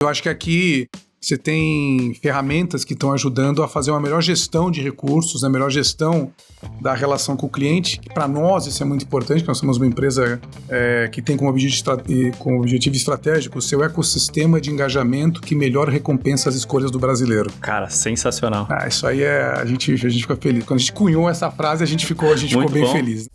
Eu acho que aqui você tem ferramentas que estão ajudando a fazer uma melhor gestão de recursos, a melhor gestão da relação com o cliente. Para nós isso é muito importante, porque nós somos uma empresa que tem como objetivo estratégico o seu ecossistema de engajamento que melhor recompensa as escolhas do brasileiro. Cara, sensacional. Isso aí a gente fica feliz. Quando a gente cunhou essa frase, a gente ficou bem feliz.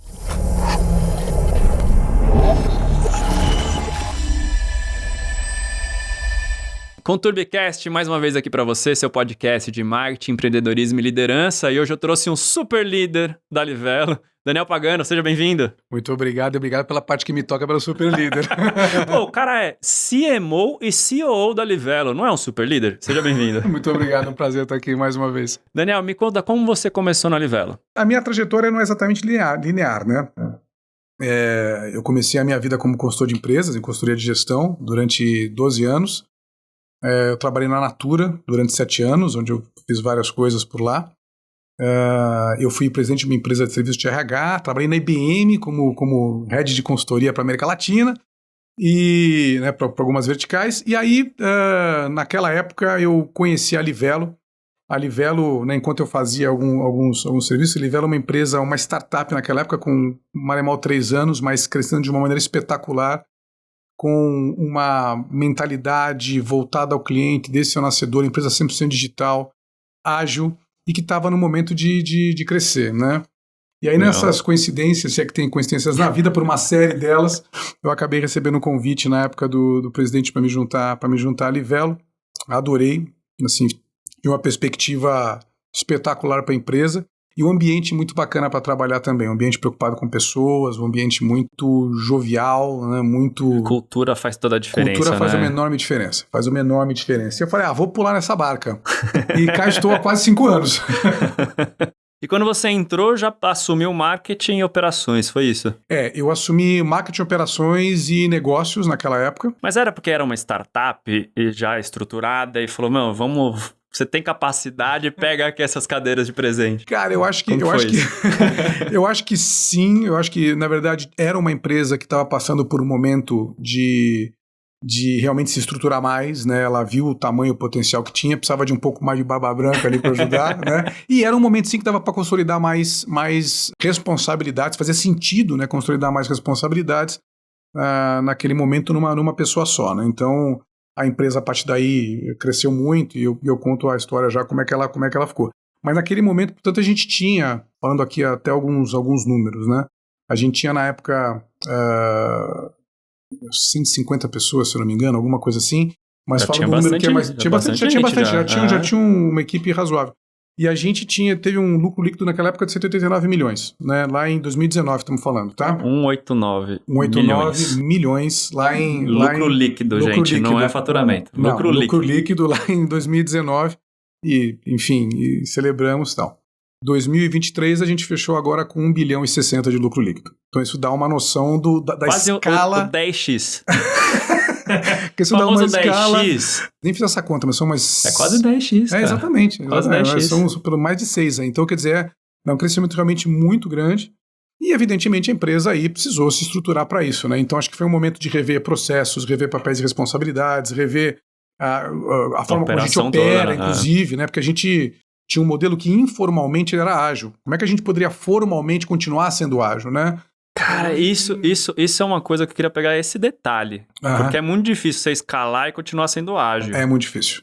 Conturbicast, mais uma vez aqui para você, seu podcast de marketing, empreendedorismo e liderança. E hoje eu trouxe um super líder da Livelo, Daniel Pagano, seja bem-vindo. Muito obrigado pela parte que me toca pelo super líder. Pô, o cara é CMO e CEO da Livelo, não é um super líder? Seja bem-vindo. Muito obrigado, é um prazer estar aqui mais uma vez. Daniel, me conta como você começou na Livelo. A minha trajetória não é exatamente linear, né? Eu comecei a minha vida como consultor de empresas, em consultoria de gestão, durante 12 anos. Eu trabalhei na Natura durante 7 anos, onde eu fiz várias coisas por lá. Eu fui presidente de uma empresa de serviço de RH, trabalhei na IBM como head de consultoria para a América Latina e para algumas verticais. E aí, naquela época, eu conheci a Livelo. A Livelo, enquanto eu fazia alguns serviços, a Livelo é uma empresa, uma startup naquela época, com mal 3 anos, mas crescendo de uma maneira espetacular, com uma mentalidade voltada ao cliente, desde seu nascedor, empresa 100% digital, ágil, e que estava no momento de crescer, né? E aí nessas coincidências, se é que tem coincidências na vida, por uma série delas, eu acabei recebendo um convite na época do presidente para me juntar à Livelo. Adorei, assim, de uma perspectiva espetacular para a empresa. E um ambiente muito bacana para trabalhar também, um ambiente preocupado com pessoas, um ambiente muito jovial, né? Muito... Cultura faz toda a diferença, Cultura faz uma enorme diferença, E eu falei, vou pular nessa barca. E cá estou há quase 5 anos. E quando você entrou, já assumiu marketing e operações, foi isso? Eu assumi marketing, operações e negócios naquela época. Mas era porque era uma startup e já estruturada e falou, vamos... Você tem capacidade, pega aqui essas cadeiras de presente. Cara, eu acho que sim. Eu acho que, na verdade, era uma empresa que estava passando por um momento de realmente se estruturar mais, né? Ela viu o tamanho, o potencial que tinha, precisava de um pouco mais de barba branca ali para ajudar, né? E era um momento, sim, que dava para consolidar mais responsabilidades, fazia sentido, né? Consolidar mais responsabilidades naquele momento numa pessoa só, né? Então... A empresa, a partir daí, cresceu muito e eu conto a história já como é que ela ficou. Mas naquele momento, portanto, a gente tinha, falando aqui até alguns números, né? A gente tinha na época 150 pessoas, se eu não me engano, alguma coisa assim. Mas já falo tinha do número que é mais... Já tinha uma equipe razoável. E a gente teve um lucro líquido naquela época de 189 milhões, né? Lá em 2019, estamos falando, tá? 189 milhões lucro líquido, gente, não é faturamento. Lucro líquido lá em 2019 e, enfim, celebramos e tal. 2023 a gente fechou agora com 1 bilhão e 60 de lucro líquido. Então isso dá uma noção da quase escala... o 10x. Porque isso dá uma escala... 10x. Nem fiz essa conta, mas são umas... É quase 10x, cara. Exatamente. Quase 10x. São pelo mais de 6. Então, quer dizer, é um crescimento realmente muito grande e, evidentemente, a empresa aí precisou se estruturar para isso, né? Então, acho que foi um momento de rever processos, rever papéis e responsabilidades, rever a forma como a gente opera, toda, inclusive, né? Porque a gente tinha um modelo que informalmente era ágil. Como é que a gente poderia formalmente continuar sendo ágil, né? Cara, isso é uma coisa que eu queria pegar esse detalhe. Porque é muito difícil você escalar e continuar sendo ágil. É muito difícil.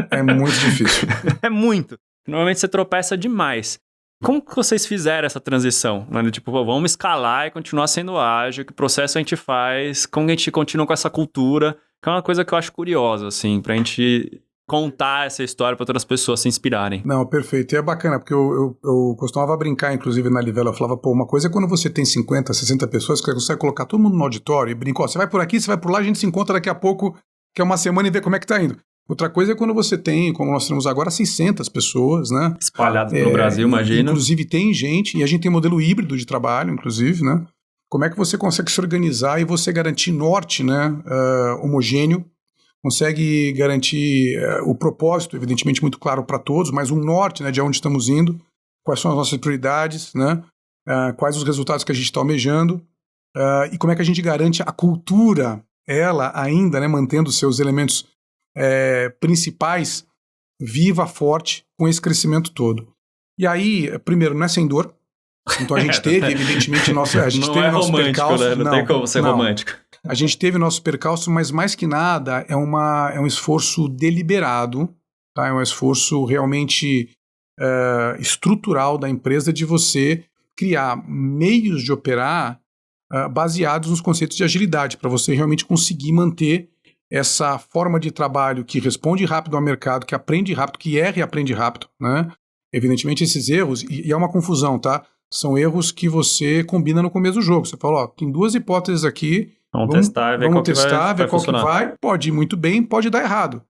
É muito difícil. É muito. Normalmente você tropeça demais. Como que vocês fizeram essa transição? Tipo, vamos escalar e continuar sendo ágil, que processo a gente faz, como a gente continua com essa cultura, que é uma coisa que eu acho curiosa, assim, pra gente contar essa história para outras pessoas se inspirarem. Não, perfeito. E é bacana, porque eu costumava brincar, inclusive, na Livelo. Eu falava, uma coisa é quando você tem 50, 60 pessoas, que você consegue colocar todo mundo no auditório e brinca, você vai por aqui, você vai por lá, a gente se encontra daqui a pouco, que é uma semana, e vê como é que tá indo. Outra coisa é quando você tem, como nós temos agora, 600 pessoas, né? Espalhadas pelo Brasil, imagina. Inclusive tem gente, e a gente tem modelo híbrido de trabalho, inclusive, né? Como é que você consegue se organizar e você garantir norte, né? Homogêneo, consegue garantir o propósito, evidentemente, muito claro para todos, mas um norte, né, de onde estamos indo, quais são as nossas prioridades, né, quais os resultados que a gente está almejando, e como é que a gente garante a cultura, ela ainda, né, mantendo seus elementos principais viva, forte, com esse crescimento todo. E aí, primeiro, não é sem dor. Então a gente teve, evidentemente, a gente teve nosso percalço. Né? Não tem como ser romântico. A gente teve nosso percalço, mas mais que nada é um esforço deliberado, tá? É um esforço realmente estrutural da empresa de você criar meios de operar baseados nos conceitos de agilidade, para você realmente conseguir manter essa forma de trabalho que responde rápido ao mercado, que aprende rápido, que erra e aprende rápido, né? Evidentemente esses erros, e é uma confusão, tá? São erros que você combina no começo do jogo. Você fala, tem duas hipóteses aqui, vamos testar e ver qual que vai, pode ir muito bem, pode dar errado.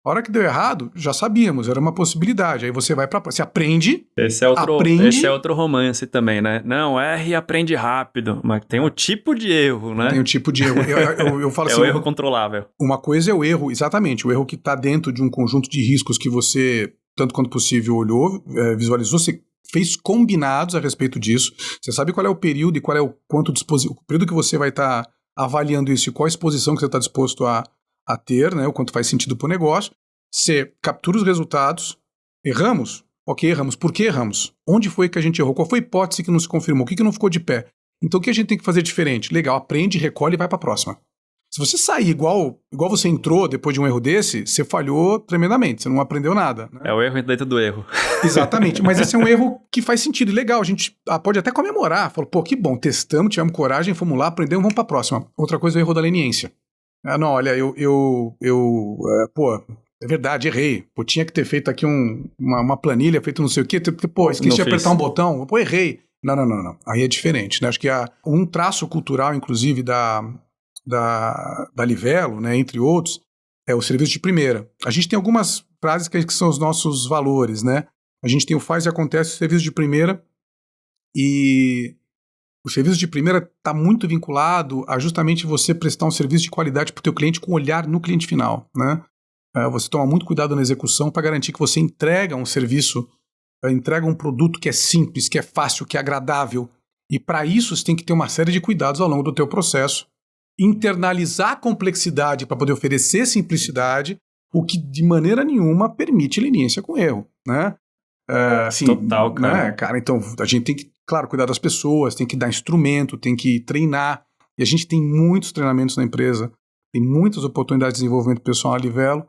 A hora que deu errado, já sabíamos, era uma possibilidade. Aí você vai você aprende, Esse é outro romance também, né? Não, erra e aprende rápido, mas tem um tipo de erro, né? Tem um tipo de erro. Eu falo assim, o erro controlável. Uma coisa é o erro, exatamente, o erro que está dentro de um conjunto de riscos que você, tanto quanto possível, olhou, visualizou, você fez combinados a respeito disso. Você sabe qual é o período e qual é o período que você vai estar avaliando isso e qual a exposição que você está disposto a ter, né, o quanto faz sentido para o negócio. Você captura os resultados. Erramos? Ok, erramos. Por que erramos? Onde foi que a gente errou? Qual foi a hipótese que não se confirmou? O que não ficou de pé? Então o que a gente tem que fazer diferente? Legal, aprende, recolhe e vai para a próxima. Se você sair igual você entrou depois de um erro desse, você falhou tremendamente, você não aprendeu nada. Né? É o erro dentro do erro. Exatamente, mas esse é um erro que faz sentido e legal, a gente pode até comemorar, falou, pô, que bom, testamos, tivemos coragem, fomos lá, aprendemos, vamos para a próxima. Outra coisa é o erro da leniência. Não, olha, pô, é verdade, errei. Pô, tinha que ter feito aqui uma planilha, feito não sei o quê, pô, esqueci de apertar um botão, pô, errei. Não. Aí é diferente, né? Acho que um traço cultural, inclusive, da Livelo, né, entre outros, é o serviço de primeira. A gente tem algumas frases que são os nossos valores, né? A gente tem o faz e acontece, o serviço de primeira, e o serviço de primeira está muito vinculado a justamente você prestar um serviço de qualidade para o teu cliente com olhar no cliente final, né? Você toma muito cuidado na execução para garantir que você entrega um serviço, entrega um produto que é simples, que é fácil, que é agradável, e para isso você tem que ter uma série de cuidados ao longo do teu processo, internalizar a complexidade para poder oferecer simplicidade, o que de maneira nenhuma permite leniência com erro, né? Assim, total, cara. Né, cara. Então a gente tem que, claro, cuidar das pessoas, tem que dar instrumento, tem que treinar, e a gente tem muitos treinamentos na empresa, tem muitas oportunidades de desenvolvimento pessoal na Livelo.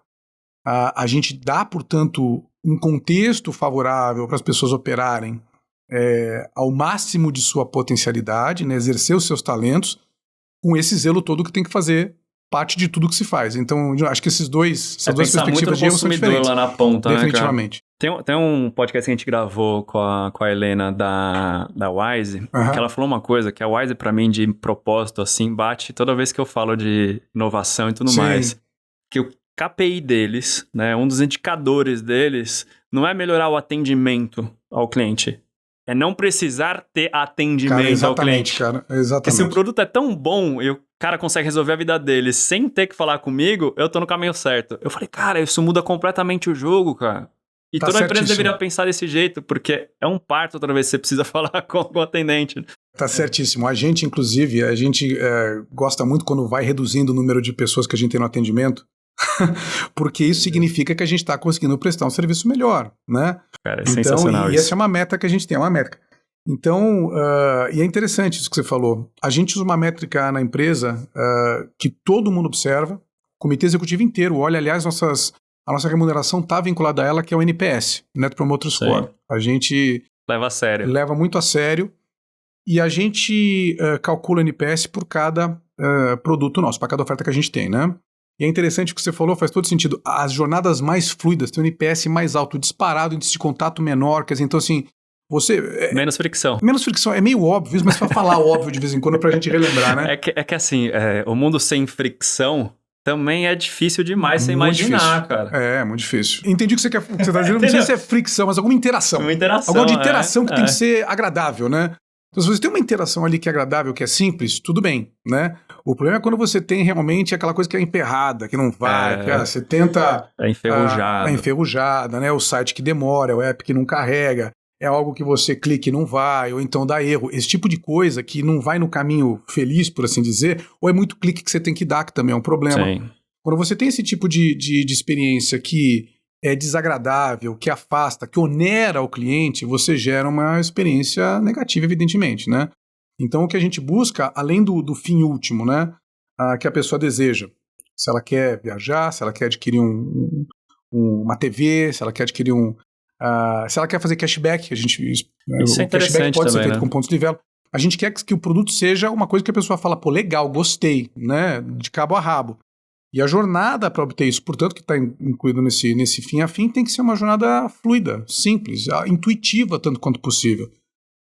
A gente dá, portanto, um contexto favorável para as pessoas operarem ao máximo de sua potencialidade, né, exercer os seus talentos, com esse zelo todo que tem que fazer parte de tudo que se faz. Então, acho que essas duas perspectivas de erro são diferentes. Lá na ponta, definitivamente. Né, tem um podcast que a gente gravou com a Helena da Wise, que ela falou uma coisa, que a Wise, pra mim, de propósito, assim, bate toda vez que eu falo de inovação e tudo mais. Que o KPI deles, né, um dos indicadores deles, não é melhorar o atendimento ao cliente. É não precisar ter atendimento ao cliente. Cara, exatamente. Porque se o produto é tão bom e o cara consegue resolver a vida dele sem ter que falar comigo, eu tô no caminho certo. Eu falei, cara, isso muda completamente o jogo, cara. E toda empresa deveria pensar desse jeito, porque é um parto toda vez que você precisa falar com o atendente. Tá certíssimo. A gente, inclusive, gosta muito quando vai reduzindo o número de pessoas que a gente tem no atendimento, porque isso significa que a gente está conseguindo prestar um serviço melhor, né? Cara, é sensacional isso. E essa é uma meta que a gente tem, é uma métrica. Então, e é interessante isso que você falou. A gente usa uma métrica na empresa que todo mundo observa, o comitê executivo inteiro olha, aliás, a nossa remuneração está vinculada a ela, que é o NPS, Net Promoter Score. A gente leva muito a sério, e a gente calcula o NPS por cada produto nosso, para cada oferta que a gente tem, né? E é interessante o que você falou, faz todo sentido. As jornadas mais fluidas têm um NPS mais alto, disparado, índice de contato menor, quer dizer, então assim, menos fricção. Menos fricção, é meio óbvio isso, mas para falar óbvio de vez em quando pra gente relembrar, né? É que assim, o mundo sem fricção também é difícil demais você imaginar, cara. É, muito difícil. Entendi o que você tá dizendo, não sei se é fricção, mas alguma interação. Alguma de interação que tem que ser agradável, né? Então, se você tem uma interação ali que é agradável, que é simples, tudo bem, né? O problema é quando você tem realmente aquela coisa que é emperrada, que não vai, cara, você tenta... É enferrujada. É enferrujada, né? O site que demora, o app que não carrega, é algo que você clica e não vai, ou então dá erro. Esse tipo de coisa que não vai no caminho feliz, por assim dizer, ou é muito clique que você tem que dar, que também é um problema. Sim. Quando você tem esse tipo de experiência que é desagradável, que afasta, que onera o cliente, você gera uma experiência negativa, evidentemente, né? Então, o que a gente busca, além do fim último, né, que a pessoa deseja, se ela quer viajar, se ela quer adquirir uma TV, se ela quer adquirir se ela quer fazer cashback, Isso é o cashback interessante pode ser também, feito né? com pontos de livelo. A gente quer que o produto seja uma coisa que a pessoa fala, pô, legal, gostei, né, de cabo a rabo. E a jornada para obter isso, portanto, que está incluído nesse fim a fim, tem que ser uma jornada fluida, simples, intuitiva tanto quanto possível.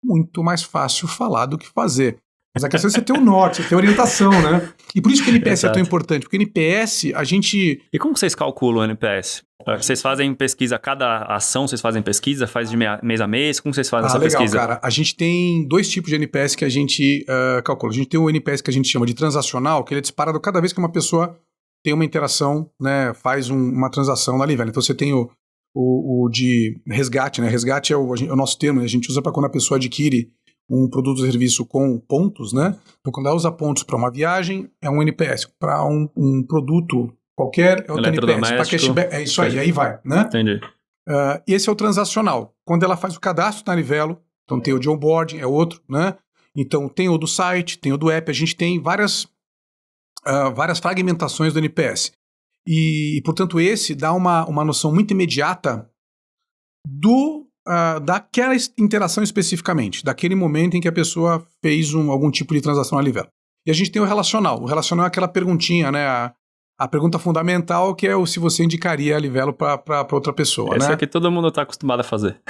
Muito mais fácil falar do que fazer. Mas a questão é você ter o norte, você ter orientação, né? E por isso que o NPS é tão importante, porque o NPS, a gente... E como vocês calculam o NPS? Vocês fazem pesquisa, cada ação vocês fazem pesquisa, faz de mês a mês? Como vocês fazem essa legal, pesquisa? Cara. A gente tem 2 tipos de NPS que a gente calcula. A gente tem o NPS que a gente chama de transacional, que ele é disparado cada vez que uma pessoa tem uma interação, né, faz uma transação na Livelo. Então você tem o de resgate, né? Resgate é o nosso termo, né? A gente usa para quando a pessoa adquire um produto ou serviço com pontos, né? Então quando ela usa pontos para uma viagem, é um NPS. Para um produto qualquer, é outro NPS. Para cashback, é isso aí vai, né? Entendi. Esse é o transacional. Quando ela faz o cadastro na Livelo, então tem o de onboarding, é outro, né? Então tem o do site, tem o do app, a gente tem várias fragmentações do NPS. E portanto, esse dá uma noção muito imediata daquela interação especificamente, daquele momento em que a pessoa fez algum tipo de transação na Livelo. E a gente tem o relacional. O relacional é aquela perguntinha, né? A pergunta fundamental, que é se você indicaria a Livelo para outra pessoa. Esse né? é que todo mundo está acostumado a fazer.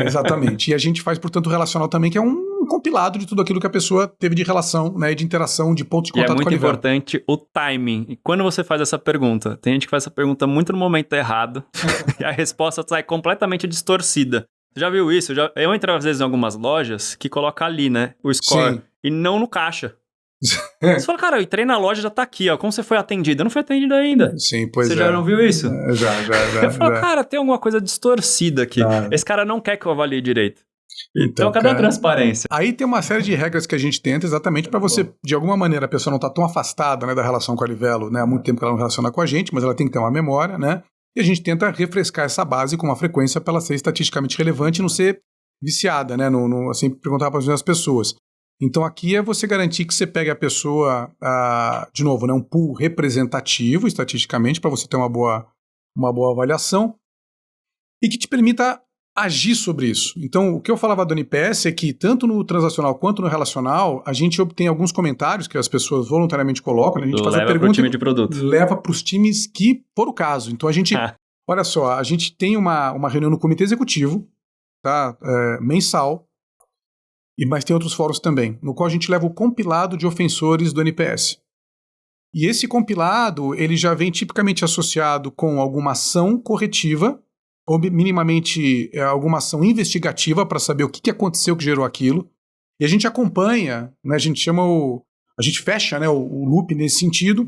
Exatamente. E a gente faz, portanto, o relacional também, que é um compilado de tudo aquilo que a pessoa teve de relação, né, de interação, de ponto de contato com a Livelo. E é muito importante o timing. E quando você faz essa pergunta, tem gente que faz essa pergunta muito no momento errado e a resposta sai completamente distorcida. Você já viu isso? Eu entro às vezes em algumas lojas que coloca ali, né, o score, e não no caixa. Você fala, cara, eu entrei na loja, já tá aqui, ó. Como você foi atendido? Eu não fui atendido ainda. Sim, pois Você já não viu isso? Já. Eu falo, cara, tem alguma coisa distorcida aqui. Esse cara não quer que eu avalie direito. Então cadê a transparência? Aí tem uma série de regras que a gente tenta exatamente para você, de alguma maneira, a pessoa não tá tão afastada, né, da relação com a Livelo, né? Há muito tempo que ela não relaciona com a gente, mas ela tem que ter uma memória, né? E a gente tenta refrescar essa base com uma frequência para ela ser estatisticamente relevante e não ser viciada, né? Assim, perguntar para as pessoas. Então aqui é você garantir que você pegue a pessoa, de novo, né, um pool representativo estatisticamente para você ter uma boa avaliação e que te permita agir sobre isso. Então o que eu falava do NPS é que tanto no transacional quanto no relacional a gente obtém alguns comentários que as pessoas voluntariamente colocam, a gente faz a pergunta, time de produto. Leva para os times que for o caso. Então a gente, olha só, a gente tem uma reunião no comitê executivo, tá, mensal, mas tem outros fóruns também, no qual a gente leva o compilado de ofensores do NPS. E esse compilado, ele já vem tipicamente associado com alguma ação corretiva, ou minimamente alguma ação investigativa para saber o que aconteceu que gerou aquilo. E a gente acompanha, né, a gente fecha, né, o loop nesse sentido,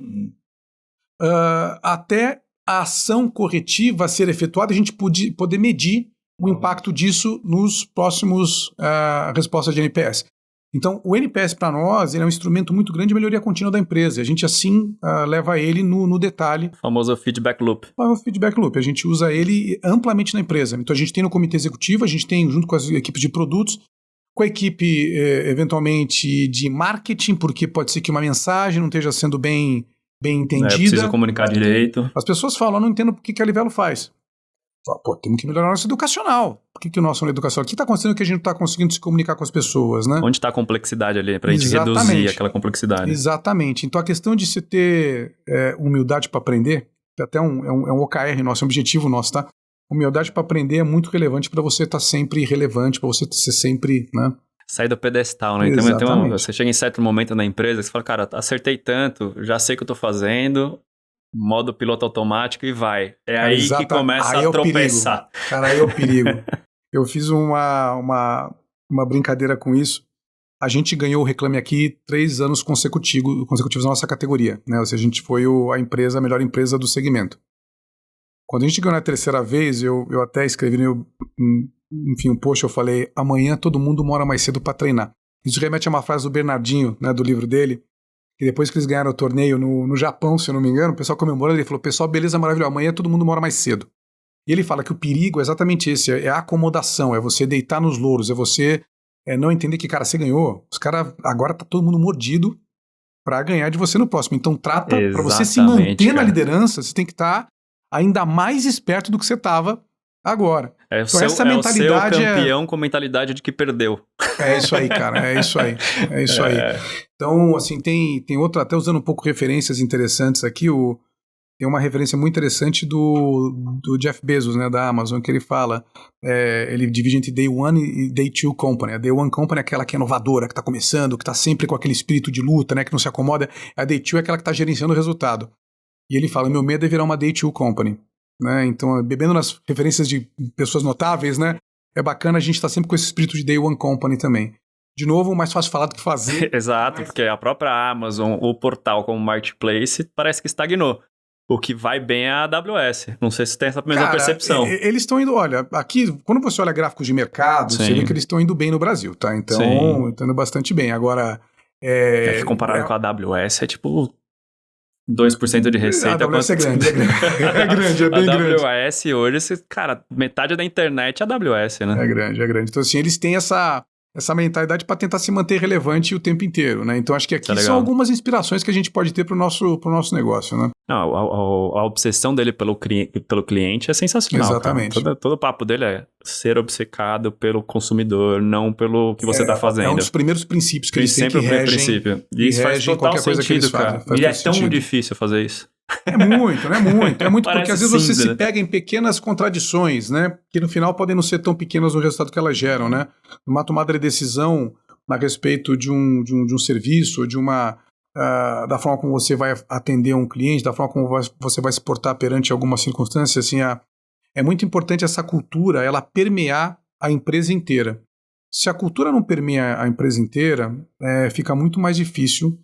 até a ação corretiva ser efetuada, a gente poder medir o impacto disso nos próximos respostas de NPS. Então, o NPS para nós ele é um instrumento muito grande de melhoria contínua da empresa. A gente, assim, leva ele no detalhe. O famoso feedback loop. O feedback loop. A gente usa ele amplamente na empresa. Então, a gente tem no comitê executivo, a gente tem junto com as equipes de produtos, com a equipe, eventualmente, de marketing, porque pode ser que uma mensagem não esteja sendo bem entendida. Precisa comunicar direito. As pessoas falam, eu não entendo por que a Livelo faz. Pô, temos que melhorar a nossa educacional. Por que o nosso não é educacional? O que está acontecendo que a gente não está conseguindo se comunicar com as pessoas, né? Onde está a complexidade ali, para a gente reduzir aquela complexidade. Exatamente. Então a questão de se ter humildade para aprender, até um OKR nosso, é um objetivo nosso, tá? Humildade para aprender é muito relevante para você estar sempre relevante, para você ser sempre, né? Sair do pedestal, né? Então, você chega em certo momento na empresa que você fala, cara, acertei tanto, já sei o que eu estou fazendo, modo piloto automático e vai. É aí que começa a tropeçar. Perigo. Cara, aí é o perigo. Eu fiz uma brincadeira com isso. A gente ganhou o Reclame Aqui 3 anos consecutivos na nossa categoria, né? Ou seja, a gente foi a melhor empresa do segmento. Quando a gente ganhou na 3ª vez, eu até escrevi um post, eu falei, amanhã todo mundo mora mais cedo para treinar. Isso remete a uma frase do Bernardinho, né, do livro dele, que depois que eles ganharam o torneio no Japão, se eu não me engano, o pessoal comemorou, ele falou, pessoal, beleza, maravilhoso, amanhã todo mundo mora mais cedo. E ele fala que o perigo é exatamente esse, é a acomodação, é você deitar nos louros, é você não entender que, cara, você ganhou, os caras, agora tá todo mundo mordido pra ganhar de você no próximo. Então trata, pra você se manter na liderança, você tem que estar ainda mais esperto do que você tava agora. Então essa mentalidade o seu campeão com mentalidade de que perdeu. É isso aí, cara, é isso aí. Então, assim, tem outra, até usando um pouco referências interessantes aqui, tem uma referência muito interessante do Jeff Bezos, né, da Amazon, que ele fala, ele divide entre Day One e Day Two Company. A Day One Company é aquela que é inovadora, que está começando, que está sempre com aquele espírito de luta, né, que não se acomoda. A Day Two é aquela que está gerenciando o resultado. E ele fala, meu medo é virar uma Day Two Company. Né? Então, bebendo nas referências de pessoas notáveis, né, é bacana a gente estar sempre com esse espírito de Day One Company também. De novo, mais fácil falar do que fazer. Exato, porque a própria Amazon, o portal como Marketplace, parece que estagnou. O que vai bem é a AWS. Não sei se tem essa mesma percepção. Eles estão indo, olha, aqui, quando você olha gráficos de mercado, você vê que eles estão indo bem no Brasil, tá? Então, estão indo bastante bem. Agora, comparado com a AWS, é tipo 2% de receita. A AWS é grande. É bem grande. A AWS hoje, cara, metade da internet é a AWS, né? É grande. Então, assim, eles têm essa mentalidade para tentar se manter relevante o tempo inteiro, né? Então, acho que aqui são algumas inspirações que a gente pode ter pro nosso negócio, né? Não, a obsessão dele pelo cliente é sensacional. Exatamente. Todo o papo dele é ser obcecado pelo consumidor, não pelo que você está fazendo. É um dos primeiros princípios que eles têm que regem. Princípio. E isso faz total sentido, cara. E é tão difícil fazer isso. É muito porque às vezes você se pega em pequenas contradições, né? Que no final podem não ser tão pequenas no resultado que elas geram, né? Uma tomada de decisão a respeito de um serviço, da forma como você vai atender um cliente, da forma como você vai se portar perante alguma circunstância, assim, é muito importante essa cultura, ela permear a empresa inteira. Se a cultura não permeia a empresa inteira, fica muito mais difícil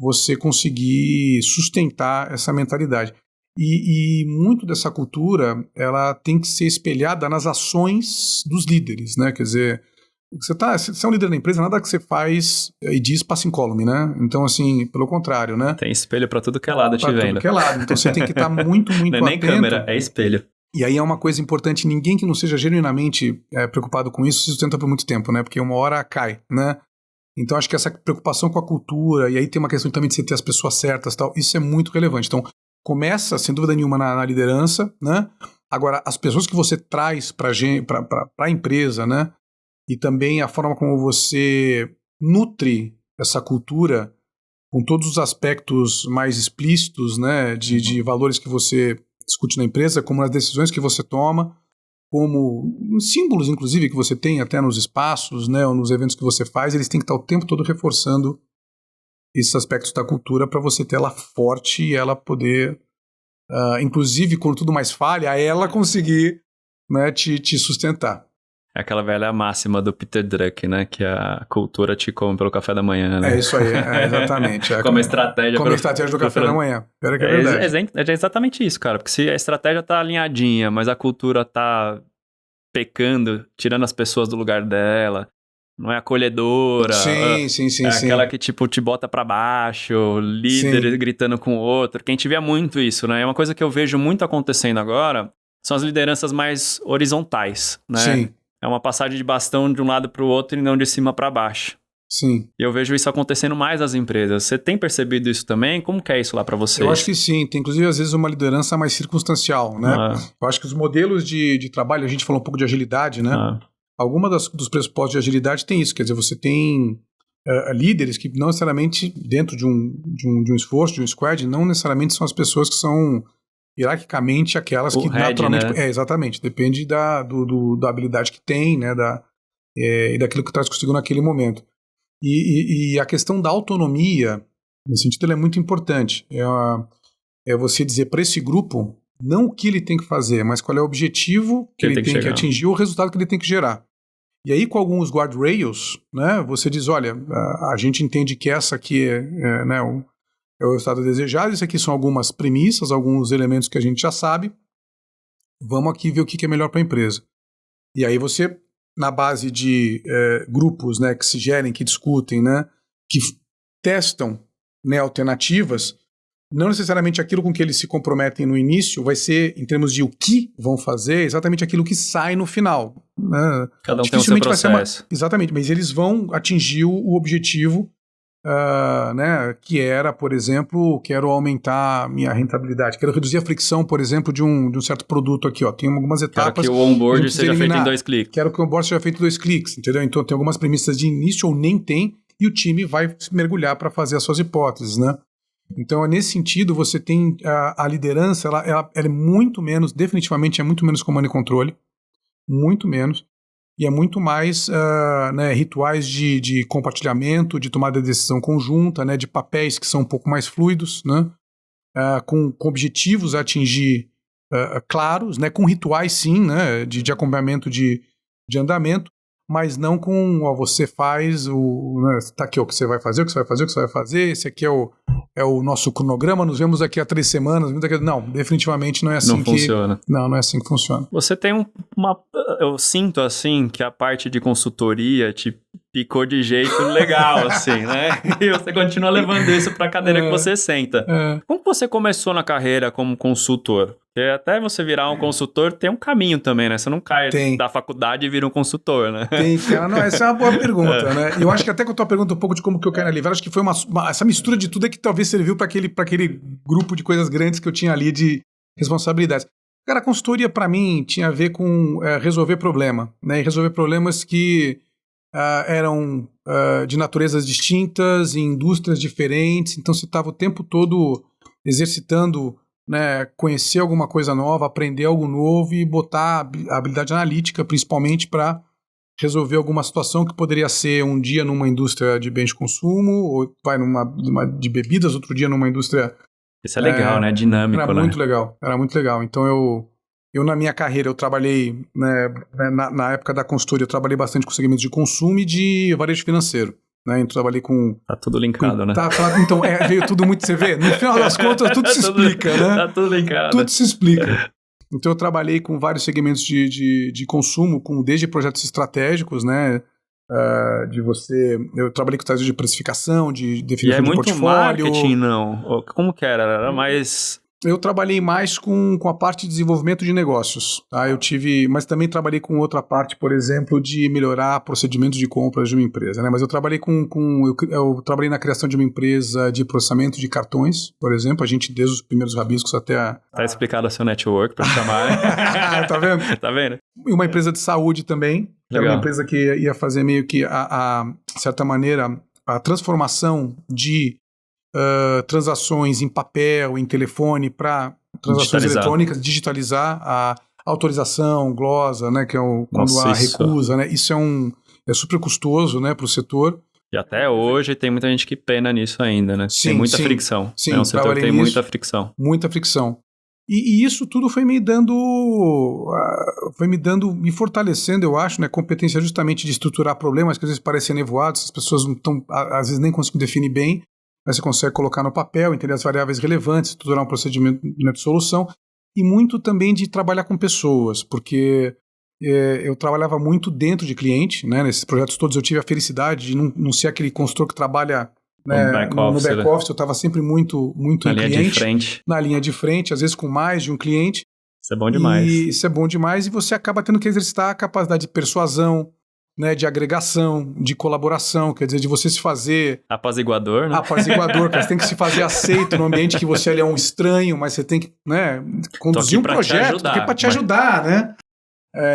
você conseguir sustentar essa mentalidade. E muito dessa cultura, ela tem que ser espelhada nas ações dos líderes, né? Quer dizer, você é um líder da empresa, nada que você faz e diz passa incólume, né? Então, assim, pelo contrário, né? Tem espelho pra tudo que é lado, te vendo. Tudo que é lado. Então, você tem que estar muito, muito atento. Não é nem câmera, é espelho. E aí é uma coisa importante, ninguém que não seja genuinamente preocupado com isso se sustenta por muito tempo, né? Porque uma hora cai, né? Então, acho que essa preocupação com a cultura, e aí tem uma questão também de você ter as pessoas certas e tal, isso é muito relevante. Então, começa, sem dúvida nenhuma, na liderança, né? Agora, as pessoas que você traz para a empresa, né? E também a forma como você nutre essa cultura com todos os aspectos mais explícitos, né? De valores que você discute na empresa, como as decisões que você toma, como símbolos, inclusive, que você tem até nos espaços, né, ou nos eventos que você faz, eles têm que estar o tempo todo reforçando esses aspectos da cultura para você ter ela forte e ela poder, inclusive, quando tudo mais falha, ela conseguir, né, te sustentar. É aquela velha máxima do Peter Drucker, né, que a cultura te come pelo café da manhã, né? É isso aí, exatamente. Como estratégia. Como estratégia do café da manhã. Pera que é verdade. É exatamente isso, cara, porque se a estratégia tá alinhadinha, mas a cultura tá pecando, tirando as pessoas do lugar dela, não é acolhedora. Sim. Aquela que, tipo, te bota pra baixo, líder gritando com o outro. Que a gente vê muito isso, né? É uma coisa que eu vejo muito acontecendo agora, são as lideranças mais horizontais, né? Sim. É uma passagem de bastão de um lado pro outro e não de cima pra baixo. Sim. E eu vejo isso acontecendo mais nas empresas. Você tem percebido isso também? Como que é isso lá pra vocês? Eu acho que sim. Tem, inclusive, às vezes, uma liderança mais circunstancial, né? Eu acho que os modelos de trabalho, a gente falou um pouco de agilidade, né? Alguma dos pressupostos de agilidade tem isso. Quer dizer, você tem líderes que não necessariamente, dentro de um esforço, de um squad, não necessariamente são as pessoas que são hierarquicamente aquelas que naturalmente... Né? Exatamente. Depende da habilidade que tem, né? E daquilo que traz consigo naquele momento. E a questão da autonomia, nesse sentido, ela é muito importante. É você dizer para esse grupo, não o que ele tem que fazer, mas qual é o objetivo que ele tem que atingir, o resultado que ele tem que gerar. E aí, com alguns guardrails, né, você diz, olha, a gente entende que essa aqui né, é o resultado desejado, isso aqui são algumas premissas, alguns elementos que a gente já sabe, vamos aqui ver o que é melhor para a empresa. E aí você... na base de grupos, né, que se gerem, que discutem, né, que testam né, alternativas, não necessariamente aquilo com que eles se comprometem no início vai ser, em termos de o que vão fazer, exatamente aquilo que sai no final. Né? Cada um tem o seu processo. Exatamente, mas eles vão atingir o objetivo, né, que era, por exemplo, quero aumentar a minha rentabilidade, quero reduzir a fricção, por exemplo, de um certo produto aqui. Ó. Tem algumas etapas. Quero que o onboard seja feito em 2 cliques. Quero que o onboard seja feito em 2 cliques, entendeu? Então tem algumas premissas de início ou nem tem, e o time vai mergulhar para fazer as suas hipóteses, né? Então, nesse sentido, você tem a liderança, ela é muito menos, definitivamente é muito menos comando e controle, muito menos, e é muito mais né, rituais de compartilhamento, de tomada de decisão conjunta, né, de papéis que são um pouco mais fluidos, né, com objetivos a atingir claros, né, com rituais sim, né, de acompanhamento de andamento, mas não com, você faz, né, tá aqui o que você vai fazer, o que você vai fazer, o que você vai fazer, esse aqui é o nosso cronograma, nos vemos daqui a 3 semanas, não, definitivamente não é assim não funciona. Não é assim que funciona. Você tem eu sinto assim que a parte de consultoria te picou de jeito legal, assim, né? E você continua levando isso pra cadeira que você senta. Como você começou na carreira como consultor? Porque até você virar um consultor tem um caminho também, né? Você não cai da faculdade e vira um consultor, né? Tem, cara. Não, essa é uma boa pergunta, né? Eu acho que até com a tua pergunta um pouco de como que eu caí na Livre, acho que foi essa mistura de tudo é que talvez serviu para aquele grupo de coisas grandes que eu tinha ali de responsabilidades. Cara, a consultoria para mim tinha a ver com resolver problema, né? E resolver problemas que eram de naturezas distintas, em indústrias diferentes, então você estava o tempo todo exercitando, né, conhecer alguma coisa nova, aprender algo novo e botar a habilidade analítica, principalmente para resolver alguma situação que poderia ser um dia numa indústria de bens de consumo, ou vai numa de bebidas, outro dia numa indústria... Isso é legal, né? Dinâmico, era muito legal, era muito legal. Então eu na minha carreira, eu trabalhei, né, na época da consultoria, eu trabalhei bastante com segmentos de consumo e de varejo financeiro. Né, então trabalhei com... Tá tudo linkado, né? Então, veio tudo muito... Você vê, no final das contas, tudo se explica, né? Tá tudo linkado. Tudo se explica. Então eu trabalhei com vários segmentos de consumo, desde projetos estratégicos, né? Eu trabalhei com estratégia de precificação, de definição de portfólio. E é muito marketing, não? Como que era? Era mais... Eu trabalhei mais com a parte de desenvolvimento de negócios. Tá? Mas também trabalhei com outra parte, por exemplo, de melhorar procedimentos de compras de uma empresa. Né? Mas eu trabalhei eu trabalhei na criação de uma empresa de processamento de cartões, por exemplo. A gente, desde os primeiros rabiscos até Tá explicado o seu network para chamar. Tá vendo? Tá vendo? E uma empresa de saúde também. Que era uma empresa que ia fazer meio que, de certa maneira, a transformação de transações em papel, em telefone, para transações eletrônicas, digitalizar a autorização, glosa, né, que é quando há recusa, né, isso é super custoso, né, para o setor. E até hoje tem muita gente que pena nisso ainda, né? Sim, tem muita fricção. Sim, é um setor que tem muita fricção. Muita fricção. E isso tudo foi me me fortalecendo, eu acho, né, competência justamente de estruturar problemas que às vezes parecem nevoados, as pessoas não estão, às vezes nem conseguem definir bem. Aí você consegue colocar no papel, entender as variáveis relevantes, estruturar um procedimento de solução, e muito também de trabalhar com pessoas, porque eu trabalhava muito dentro de cliente, né, nesses projetos todos eu tive a felicidade de não ser aquele consultor que trabalha, né, no back-office, eu estava sempre muito em cliente, na linha de frente, às vezes com mais de um cliente. Isso é bom demais. Isso é bom demais, e você acaba tendo que exercitar a capacidade de persuasão, né, de agregação, de colaboração, quer dizer, de você se fazer... Apaziguador, né? Apaziguador, cara, você tem que se fazer aceito no ambiente que você ali é um estranho, mas você tem que, né, conduzir um projeto, porque é para te ajudar, né?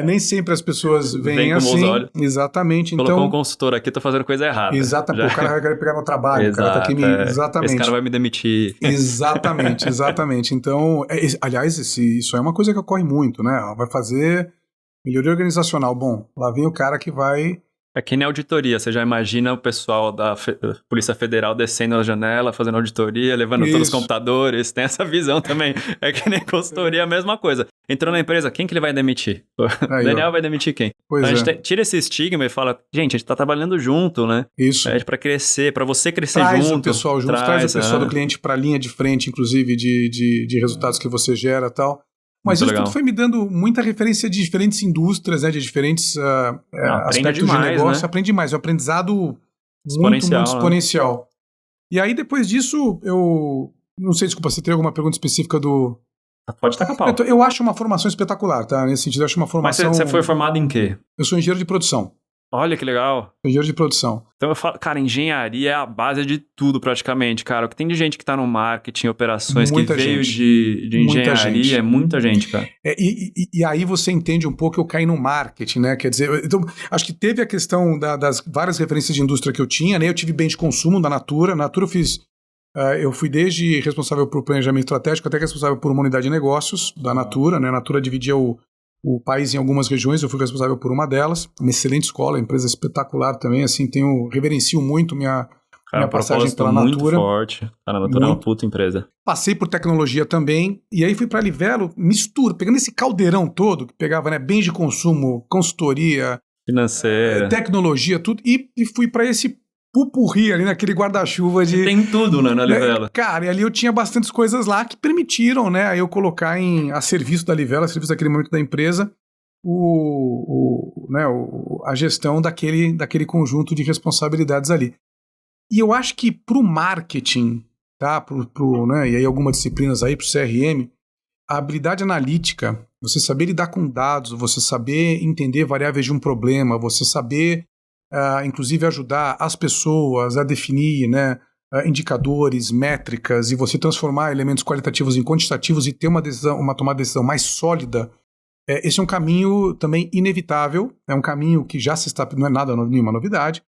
Nem sempre as pessoas veem assim. Os olhos. Exatamente. Colocou um consultor aqui, tô fazendo coisa errada. Exatamente. O cara vai querer pegar meu trabalho, o cara tá aqui Exatamente. Esse cara vai me demitir. Exatamente. Então, aliás, isso é uma coisa que ocorre muito, né? Vai fazer... Melhoria organizacional, bom, lá vem o cara que vai... É que nem auditoria, você já imagina o pessoal da Polícia Federal descendo na janela, fazendo auditoria, levando todos os computadores, tem essa visão também. É que nem consultoria, a mesma coisa. Entrou na empresa, quem que ele vai demitir? Aí, Daniel vai demitir quem? Então a gente tira esse estigma e fala, gente, a gente tá trabalhando junto, né? Isso. Pra crescer, pra você crescer junto. Traz o pessoal junto, traz o pessoal do cliente pra linha de frente, inclusive, de resultados que você gera e tal. Mas muito isso legal. Tudo foi me dando muita referência de diferentes indústrias, né, de diferentes aspectos demais, de negócio. Né? Aprende demais, é um aprendizado muito exponencial. E aí, depois disso, eu... Não sei, desculpa, você tem alguma pergunta específica do... Pode tacar pau. Eu acho uma formação espetacular, tá? Nesse sentido, eu acho uma formação... Mas você foi formado em quê? Eu sou engenheiro de produção. Olha que legal. Engenheiro de produção. Então eu falo, cara, engenharia é a base de tudo praticamente, cara. O que tem de gente que tá no marketing, operações, Muita que veio gente. de engenharia, é muita gente, cara. E aí você entende um pouco, eu caí no marketing, né? Quer dizer, então, acho que teve a questão das várias referências de indústria que eu tinha, né? Eu tive bem de consumo da Natura. Natura eu fui desde responsável por planejamento estratégico até responsável por uma unidade de negócios da Natura, né? A Natura dividia o país em algumas regiões, eu fui responsável por uma delas, uma excelente escola, empresa espetacular também, assim, reverencio muito minha passagem pela muito Natura. Forte. Cara, a Natura é uma puta empresa. Passei por tecnologia também, e aí fui para a Livelo, pegando esse caldeirão todo, que pegava, né, bens de consumo, consultoria, financeira, tecnologia, tudo, e fui para esse pupurri ali naquele guarda-chuva de... Tem tudo, né, na Livelo. Cara, e ali eu tinha bastantes coisas lá que permitiram, né, eu colocar a serviço da Livelo, a serviço daquele momento da empresa, a gestão daquele conjunto de responsabilidades ali. E eu acho que pro marketing, tá, né, e aí algumas disciplinas aí pro CRM, a habilidade analítica, você saber lidar com dados, você saber entender variáveis de um problema, você saber inclusive ajudar as pessoas a definir, né, indicadores, métricas, e você transformar elementos qualitativos em quantitativos e ter uma tomada de decisão mais sólida, esse é um caminho também inevitável, é um caminho que já se está, não é nenhuma novidade.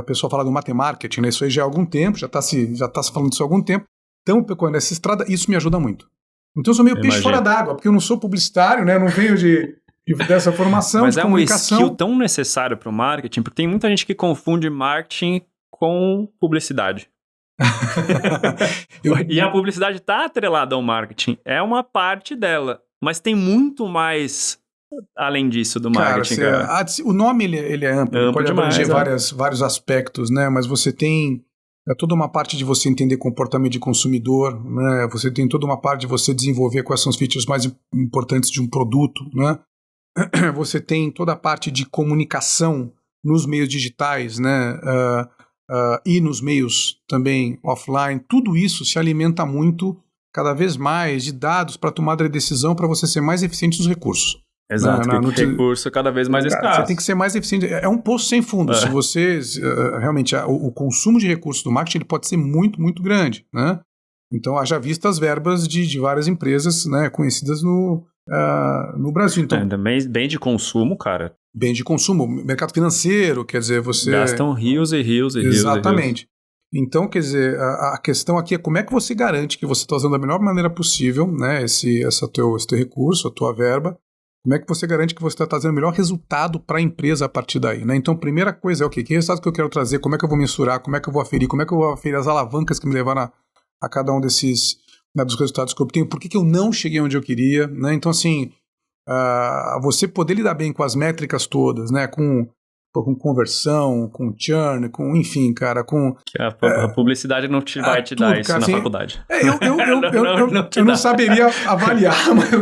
O pessoal fala do marketing, né, isso aí já há algum tempo, já está se falando disso há algum tempo, então percorrendo essa estrada, isso me ajuda muito. Então eu sou meio peixe fora d'água, porque eu não sou publicitário, né, não venho dessa formação, mas de Mas comunicação. é um skill tão necessário para o marketing, porque tem muita gente que confunde marketing com publicidade. E a publicidade está atrelada ao marketing, é uma parte dela, mas tem muito mais além disso do marketing, cara. O nome ele é amplo, ele pode abranger vários aspectos, né? Mas você tem toda uma parte de você entender comportamento de consumidor, né? Você tem toda uma parte de você desenvolver quais são os features mais importantes de um produto, né? Você tem toda a parte de comunicação nos meios digitais, né? E nos meios também offline. Tudo isso se alimenta muito, cada vez mais, de dados para tomada de decisão para você ser mais eficiente nos recursos. Exato, recurso cada vez mais escasso. Você tem que ser mais eficiente. É um poço sem fundo. Se você, realmente, o consumo de recursos do marketing ele pode ser muito, muito grande, né? Então, haja vista as verbas de várias empresas, né, conhecidas no Brasil. Então, bem de consumo, cara. Bem de consumo, mercado financeiro, quer dizer, você... Gastam rios e rios e rios. Exatamente. Então, quer dizer, a questão aqui é como é que você garante que você está usando da melhor maneira possível, né, esse teu recurso, a tua verba, como é que você garante que você está trazendo o melhor resultado para a empresa a partir daí, né? Então, a primeira coisa é o quê? Que resultado que eu quero trazer, como é que eu vou mensurar, como é que eu vou aferir, como é que eu vou aferir as alavancas que me levaram a cada um desses... Né, dos resultados que eu obtenho, por que eu não cheguei onde eu queria, né? Então, assim, você poder lidar bem com as métricas todas, né? Com conversão, com churn, com, enfim, cara, com... A publicidade não vai te dar isso, cara, na faculdade. Eu não saberia avaliar,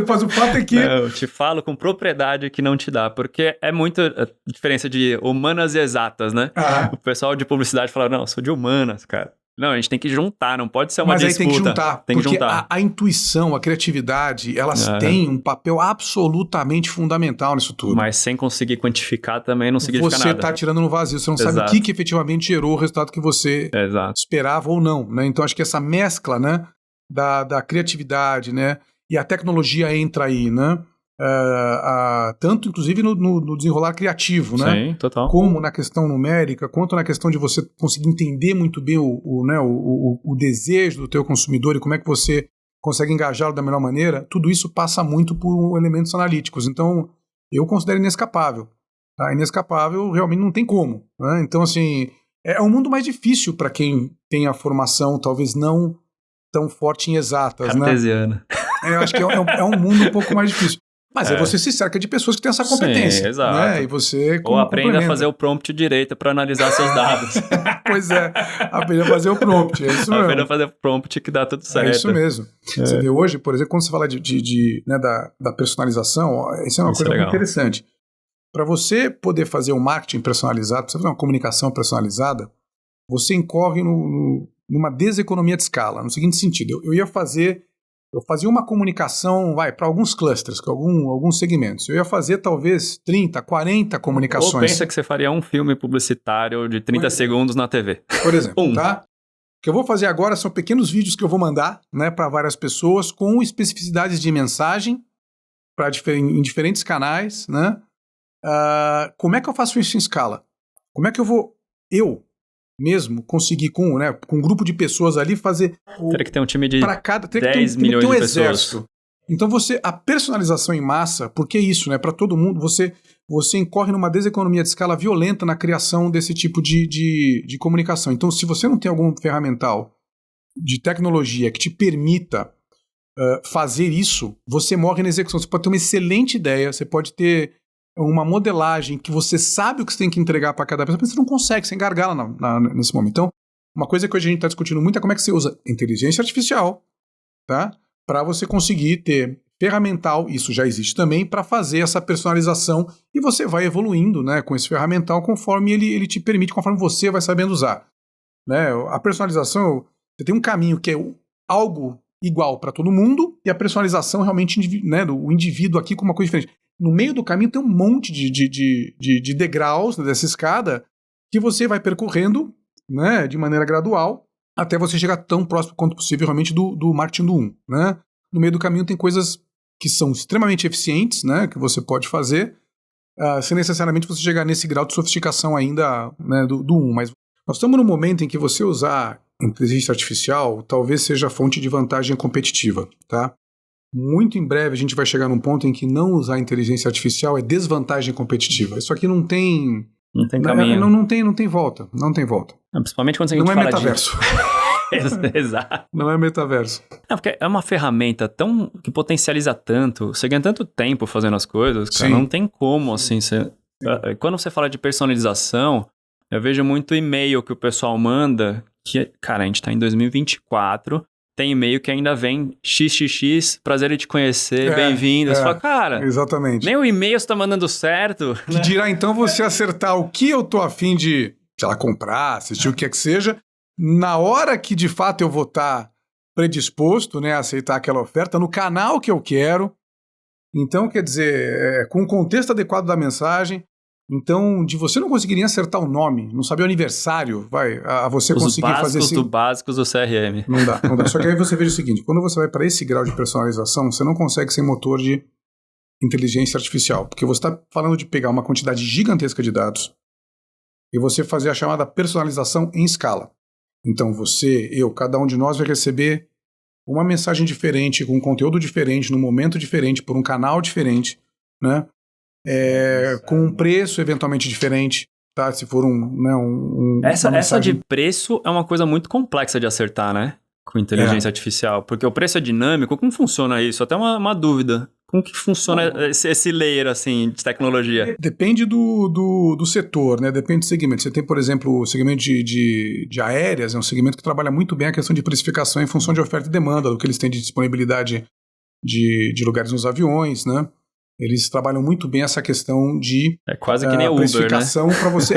mas o fato é que... Eu te falo com propriedade que não te dá, porque é muito a diferença de humanas e exatas, né? O pessoal de publicidade fala, não, eu sou de humanas, cara. Não, a gente tem que juntar, não pode ser uma disputa. Mas aí tem que juntar, a intuição, a criatividade, elas têm um papel absolutamente fundamental nisso tudo. Mas sem conseguir quantificar também não significa nada. Você está tirando no vazio, você não sabe o que efetivamente gerou o resultado que você esperava ou não, né? Então acho que essa mescla, né, da criatividade, né, e a tecnologia entra aí, né? Tanto inclusive no desenrolar criativo, né? Sim, total. Como na questão numérica, quanto na questão de você conseguir entender muito bem o desejo do teu consumidor e como é que você consegue engajá-lo da melhor maneira, tudo isso passa muito por elementos analíticos. Então, eu considero inescapável. Tá? Inescapável realmente não tem como. Né? Então, assim, é um mundo mais difícil para quem tem a formação talvez não tão forte em exatas. Cartesiana. Né? Eu acho que é um mundo um pouco mais difícil. Mas aí você se cerca de pessoas que têm essa competência. Sim, exato. Né? E você ou aprenda a fazer o prompt direito para analisar seus dados. Pois é, aprenda a fazer o prompt. É isso mesmo. Aprenda a fazer o prompt que dá tudo certo. É isso mesmo. Você vê hoje, por exemplo, quando você fala né, da personalização, isso é uma coisa muito interessante. Para você poder fazer um marketing personalizado, para você fazer uma comunicação personalizada, você incorre numa deseconomia de escala, no seguinte sentido, eu fazia uma comunicação, para alguns clusters, alguns segmentos. Eu ia fazer talvez 30, 40 comunicações. Ou pensa que você faria um filme publicitário de 30 segundos na TV. Por exemplo, tá? O que eu vou fazer agora são pequenos vídeos que eu vou mandar, né, para várias pessoas com especificidades de mensagem em diferentes canais, né? Como é que eu faço isso em escala? Como é que eu mesmo conseguir com um grupo de pessoas ali fazer... Teria que ter um time de 10 milhões de exército. pessoas. Então a personalização em massa, porque é isso, né? Para todo mundo, você incorre numa deseconomia de escala violenta na criação desse tipo de comunicação. Então, se você não tem algum ferramental de tecnologia que te permita fazer isso, você morre na execução. Você pode ter uma excelente ideia, você pode ter uma modelagem que você sabe o que você tem que entregar para cada pessoa, mas você não consegue, você engargala nesse momento. Então, uma coisa que hoje a gente está discutindo muito é como é que você usa inteligência artificial, tá? Para você conseguir ter ferramental, isso já existe também, para fazer essa personalização, e você vai evoluindo, né, com esse ferramental conforme ele te permite, conforme você vai sabendo usar. Né? A personalização, você tem um caminho que é algo igual para todo mundo, e a personalização realmente, né, o indivíduo aqui com uma coisa diferente. No meio do caminho tem um monte de degraus dessa escada que você vai percorrendo, né, de maneira gradual até você chegar tão próximo quanto possível realmente do marketing do 1. Né? No meio do caminho tem coisas que são extremamente eficientes, né, que você pode fazer sem necessariamente você chegar nesse grau de sofisticação ainda, né, do 1. Mas nós estamos num momento em que você usar inteligência artificial talvez seja a fonte de vantagem competitiva. Tá? Muito em breve a gente vai chegar num ponto em que não usar inteligência artificial é desvantagem competitiva. Isso aqui não tem... Não tem caminho. Não tem volta. Não tem volta. Principalmente quando a gente não fala é metaverso. Exato. Não é metaverso. Porque é uma ferramenta que potencializa tanto, você ganha tanto tempo fazendo as coisas, cara, não tem como, assim, quando você fala de personalização, eu vejo muito e-mail que o pessoal manda, que, cara, a gente tá em 2024, tem e-mail que ainda vem XXX, prazer em te conhecer, bem-vindo. Você fala, cara, exatamente. Nem o e-mail está mandando certo. Que dirá então você acertar o que eu tô a fim de, sei lá, comprar, assistir o que é que seja, na hora que de fato eu vou estar predisposto, né, a aceitar aquela oferta, no canal que eu quero. Então, quer dizer, com o contexto adequado da mensagem. Então, de você não conseguir nem acertar o nome, não saber o aniversário, a você conseguir fazer os básicos do CRM. Não dá. Só que aí você veja o seguinte, quando você vai para esse grau de personalização, você não consegue sem motor de inteligência artificial, porque você está falando de pegar uma quantidade gigantesca de dados e você fazer a chamada personalização em escala. Então você, cada um de nós vai receber uma mensagem diferente, com um conteúdo diferente, num momento diferente, por um canal diferente, né? Com um preço eventualmente diferente, tá? Se for essa de preço é uma coisa muito complexa de acertar, né? Com inteligência artificial, porque o preço é dinâmico. Como funciona isso? Até uma dúvida. Como que funciona esse layer, assim, de tecnologia? Depende do setor, né? Depende do segmento. Você tem, por exemplo, o segmento de aéreas, é um segmento que trabalha muito bem a questão de precificação em função de oferta e demanda, do que eles têm de disponibilidade de lugares nos aviões, né? Eles trabalham muito bem essa questão de quase que nem Uber, precificação, né? Para você.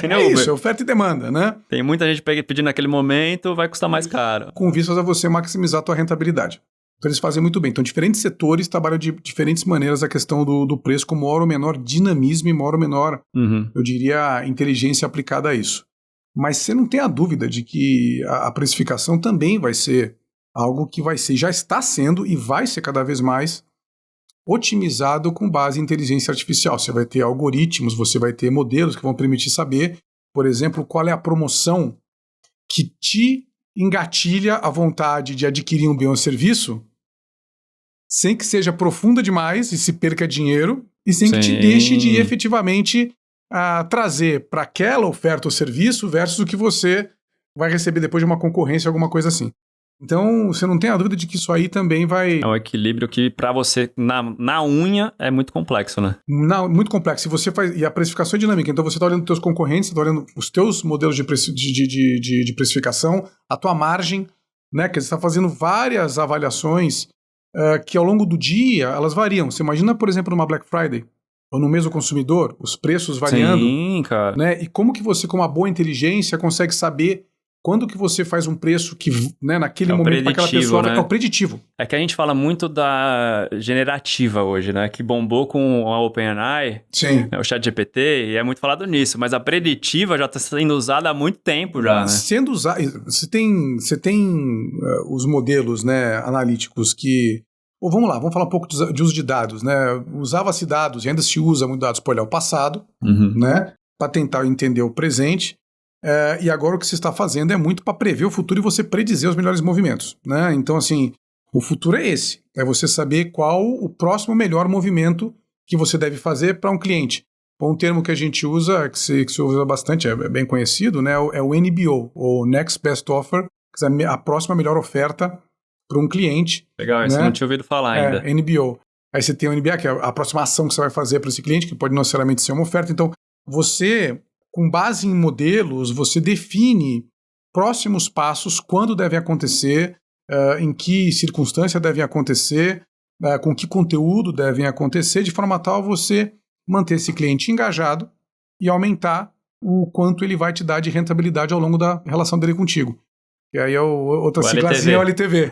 Que nem Uber. Isso, é oferta e demanda, né? Tem muita gente pedindo naquele momento, vai custar mais caro. Com vistas a você maximizar a tua rentabilidade. Então eles fazem muito bem. Então diferentes setores trabalham de diferentes maneiras a questão do preço com maior ou menor dinamismo e maior ou menor, eu diria, inteligência aplicada a isso. Mas você não tem a dúvida de que a precificação também vai ser algo que já está sendo e vai ser cada vez mais otimizado com base em inteligência artificial. Você vai ter algoritmos, você vai ter modelos que vão permitir saber, por exemplo, qual é a promoção que te engatilha a vontade de adquirir um bem ou serviço sem que seja profunda demais e se perca dinheiro e sem que te deixe de efetivamente trazer para aquela oferta ou serviço versus o que você vai receber depois de uma concorrência, alguma coisa assim. Então, você não tem a dúvida de que isso aí também vai... É um equilíbrio que, para você, na unha, é muito complexo, né? Não, muito complexo. E a precificação é dinâmica. Então, você está olhando os teus concorrentes, você está olhando os teus modelos de precificação, a tua margem, né? Que você está fazendo várias avaliações que, ao longo do dia, elas variam. Você imagina, por exemplo, numa Black Friday, ou no mês do consumidor, os preços variando. Sim, cara. Né? E como que você, com uma boa inteligência, consegue saber Quando que você faz um preço que, né, naquele momento para aquela pessoa, né? É o preditivo. É que a gente fala muito da generativa hoje, né? Que bombou com a OpenAI, Sim. Né, o ChatGPT, e é muito falado nisso. Mas a preditiva já está sendo usada há muito tempo já, né? Sendo usada... Você tem os modelos, né, analíticos que... Ou vamos lá, vamos falar um pouco de uso de dados, né? Usava-se dados, e ainda se usa muito dados para olhar o passado, né? Para tentar entender o presente. E agora o que se está fazendo é muito para prever o futuro e você predizer os melhores movimentos, né? Então, assim, o futuro é esse. É você saber qual o próximo melhor movimento que você deve fazer para um cliente. Um termo que a gente usa, que se usa bastante, é bem conhecido, né? É o NBO, ou Next Best Offer, que é a próxima melhor oferta para um cliente. Legal, né? Isso eu não tinha ouvido falar ainda. NBO. Aí você tem o NBA, que é a próxima ação que você vai fazer para esse cliente, que pode não necessariamente ser uma oferta. Então, você... Com base em modelos, você define próximos passos, quando devem acontecer, em que circunstância devem acontecer, com que conteúdo devem acontecer, de forma tal a você manter esse cliente engajado e aumentar o quanto ele vai te dar de rentabilidade ao longo da relação dele contigo. E aí outra siglazinha é o LTV.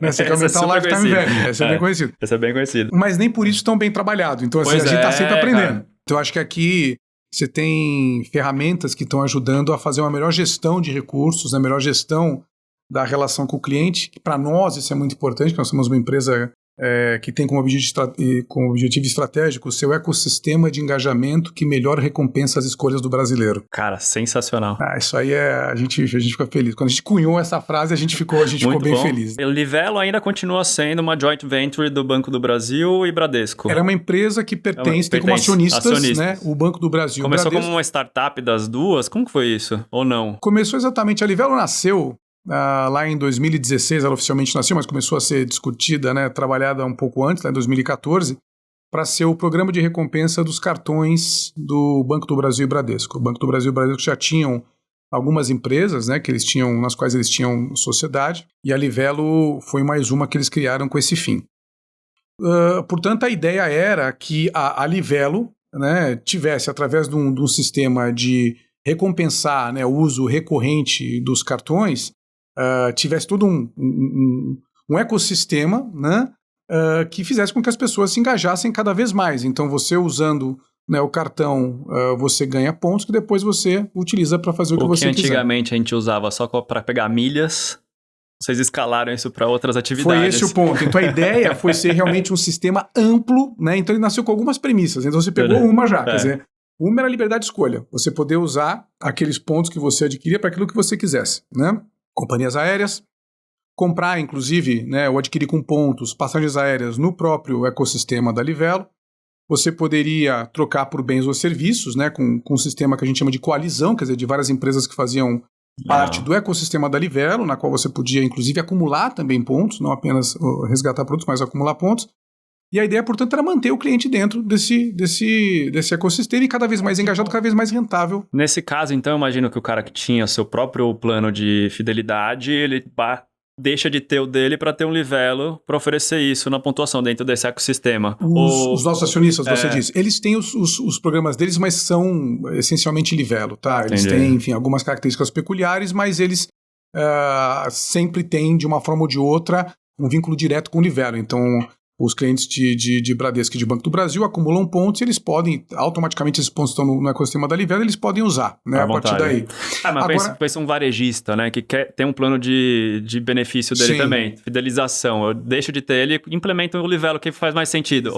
Né? Você quer aumentar o lifetime value. Esse é bem conhecido. Esse é bem conhecido. Mas nem por isso tão bem trabalhado. Então, assim, a gente está sempre aprendendo. Cara. Então, eu acho que aqui... Você tem ferramentas que estão ajudando a fazer uma melhor gestão de recursos, a melhor gestão da relação com o cliente, que para nós isso é muito importante, porque nós somos uma empresa que tem como objetivo estratégico o seu ecossistema de engajamento que melhor recompensa as escolhas do brasileiro. Cara, sensacional. Isso aí a gente fica feliz. Quando a gente cunhou essa frase, a gente ficou bem feliz. O Livelo ainda continua sendo uma joint venture do Banco do Brasil e Bradesco. Era uma empresa que tem como acionistas. Né, o Banco do Brasil. Começou como uma startup das duas? Como que foi isso? Ou não? Começou exatamente. A Livelo nasceu... lá em 2016 ela oficialmente nasceu, mas começou a ser discutida, né, trabalhada um pouco antes, lá em 2014, para ser o programa de recompensa dos cartões do Banco do Brasil e Bradesco. O Banco do Brasil e Bradesco já tinham algumas empresas, né, nas quais eles tinham sociedade, e a Livelo foi mais uma que eles criaram com esse fim. Portanto, a ideia era que a Livelo, né, tivesse, através de um sistema de recompensar, né, o uso recorrente dos cartões, tivesse todo um ecossistema, né, que fizesse com que as pessoas se engajassem cada vez mais. Então, você usando, né, o cartão, você ganha pontos que depois você utiliza para fazer o que você quiser. Antigamente a gente usava só para pegar milhas, vocês escalaram isso para outras atividades. Foi esse o ponto. Então, a ideia foi ser realmente um sistema amplo, né? Então, ele nasceu com algumas premissas. Então, você pegou uma já, quer dizer... Uma era a liberdade de escolha. Você poder usar aqueles pontos que você adquiria para aquilo que você quisesse, né? Companhias aéreas, comprar, inclusive, né, ou adquirir com pontos, passagens aéreas no próprio ecossistema da Livelo. Você poderia trocar por bens ou serviços, né, com um sistema que a gente chama de coalizão, quer dizer, de várias empresas que faziam parte do ecossistema da Livelo, na qual você podia, inclusive, acumular também pontos, não apenas resgatar produtos, mas acumular pontos. E a ideia, portanto, era manter o cliente dentro desse ecossistema e cada vez mais engajado, cada vez mais rentável. Nesse caso, então, eu imagino que o cara que tinha seu próprio plano de fidelidade, ele deixa de ter o dele para ter um Livelo para oferecer isso na pontuação dentro desse ecossistema. Os nossos acionistas, você disse, eles têm os programas deles, mas são essencialmente Livelo, tá? Eles têm, enfim, algumas características peculiares, mas eles sempre têm, de uma forma ou de outra, um vínculo direto com o Livelo. Então... Os clientes de Bradesco e de Banco do Brasil acumulam pontos e eles podem, automaticamente esses pontos estão no ecossistema da Livelo, eles podem usar, né, a partir daí. Mas agora, pensa um varejista, né, que tem um plano de benefício dele também, fidelização. Eu deixo de ter ele e implemento o Livelo que faz mais sentido.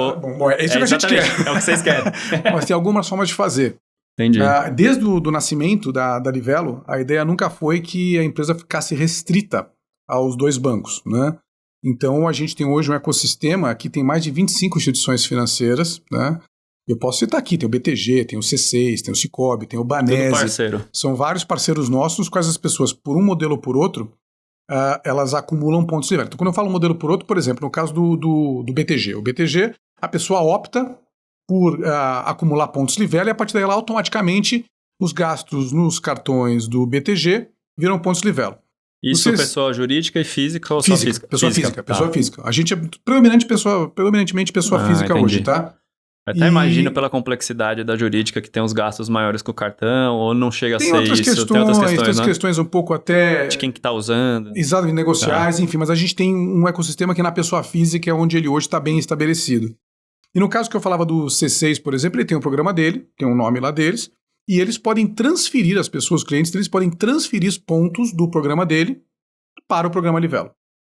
É isso que a gente quer. É o que vocês querem. Mas tem algumas formas de fazer. Entendi. Desde o nascimento da Livelo, a ideia nunca foi que a empresa ficasse restrita aos dois bancos, né? Então, a gente tem hoje um ecossistema que tem mais de 25 instituições financeiras, né? Eu posso citar aqui, tem o BTG, tem o C6, tem o Cicobi, tem o Banese. Tudo parceiro. São vários parceiros nossos, nos quais as pessoas, por um modelo ou por outro, elas acumulam pontos de Livelo. Então, quando eu falo modelo por outro, por exemplo, no caso do BTG. O BTG, a pessoa opta por acumular pontos de Livelo e a partir daí, ela automaticamente, os gastos nos cartões do BTG viram pontos de Livelo. Isso pessoa jurídica e física ou só física? Pessoa física. A gente é predominantemente pessoa física entendi. hoje, tá? Até imagino pela complexidade da jurídica que tem uns gastos maiores que o cartão, ou não chega a ser isso. Tem outras questões um pouco até... De quem que tá usando. Exato, negociais, enfim, mas a gente tem um ecossistema que na pessoa física é onde ele hoje está bem estabelecido. E no caso que eu falava do C6, por exemplo, ele tem um programa dele, tem um nome lá deles, e eles podem transferir, as pessoas, os clientes deles podem transferir os pontos do programa dele para o programa Livelo.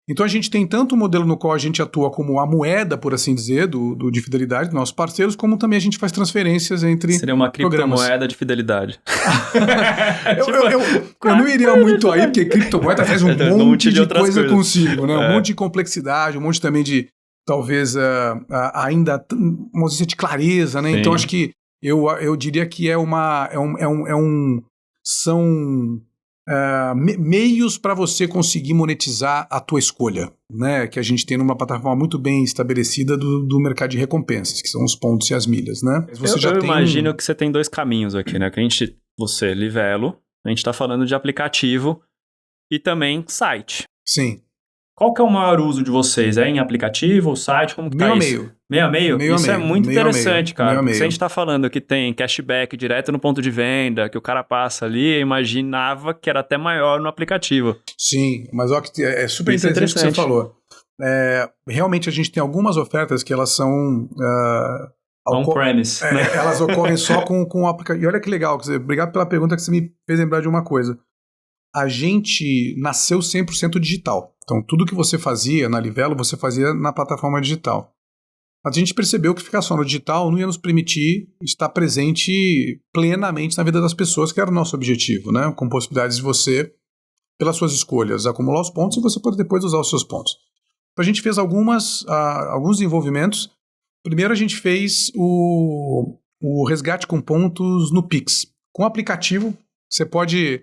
Então a gente tem tanto o modelo no qual a gente atua como a moeda, por assim dizer, de fidelidade dos nossos parceiros, como também a gente faz transferências entre Seria uma programas. Criptomoeda de fidelidade. eu não iria muito aí, porque criptomoeda faz um monte de coisa consigo, né? Um monte de complexidade, um monte também de, talvez, ainda uma ausência de clareza, né? Sim. Então acho que eu diria que são meios para você conseguir monetizar a tua escolha, né? Que a gente tem numa plataforma muito bem estabelecida do mercado de recompensas, que são os pontos e as milhas, né? Eu imagino que você tem dois caminhos aqui, né? Que você, Livelo, a gente está falando de aplicativo e também site. Sim. Qual que é o maior uso de vocês? É em aplicativo ou site? Como que tá isso? Meio a meio? Isso é muito interessante, cara. Porque se a gente tá falando que tem cashback direto no ponto de venda, que o cara passa ali, eu imaginava que era até maior no aplicativo. Sim, mas olha que é super interessante o que você falou. Realmente a gente tem algumas ofertas que elas são... on-premise. Né? Elas ocorrem só com o aplicativo. E olha que legal, obrigado pela pergunta que você me fez lembrar de uma coisa. A gente nasceu 100% digital. Então, tudo que você fazia na Livelo, você fazia na plataforma digital. Mas a gente percebeu que ficar só no digital não ia nos permitir estar presente plenamente na vida das pessoas, que era o nosso objetivo, né? Com possibilidades de você, pelas suas escolhas, acumular os pontos e você poder depois usar os seus pontos. Então, a gente fez alguns desenvolvimentos. Primeiro, a gente fez o resgate com pontos no Pix. Com o aplicativo, você pode...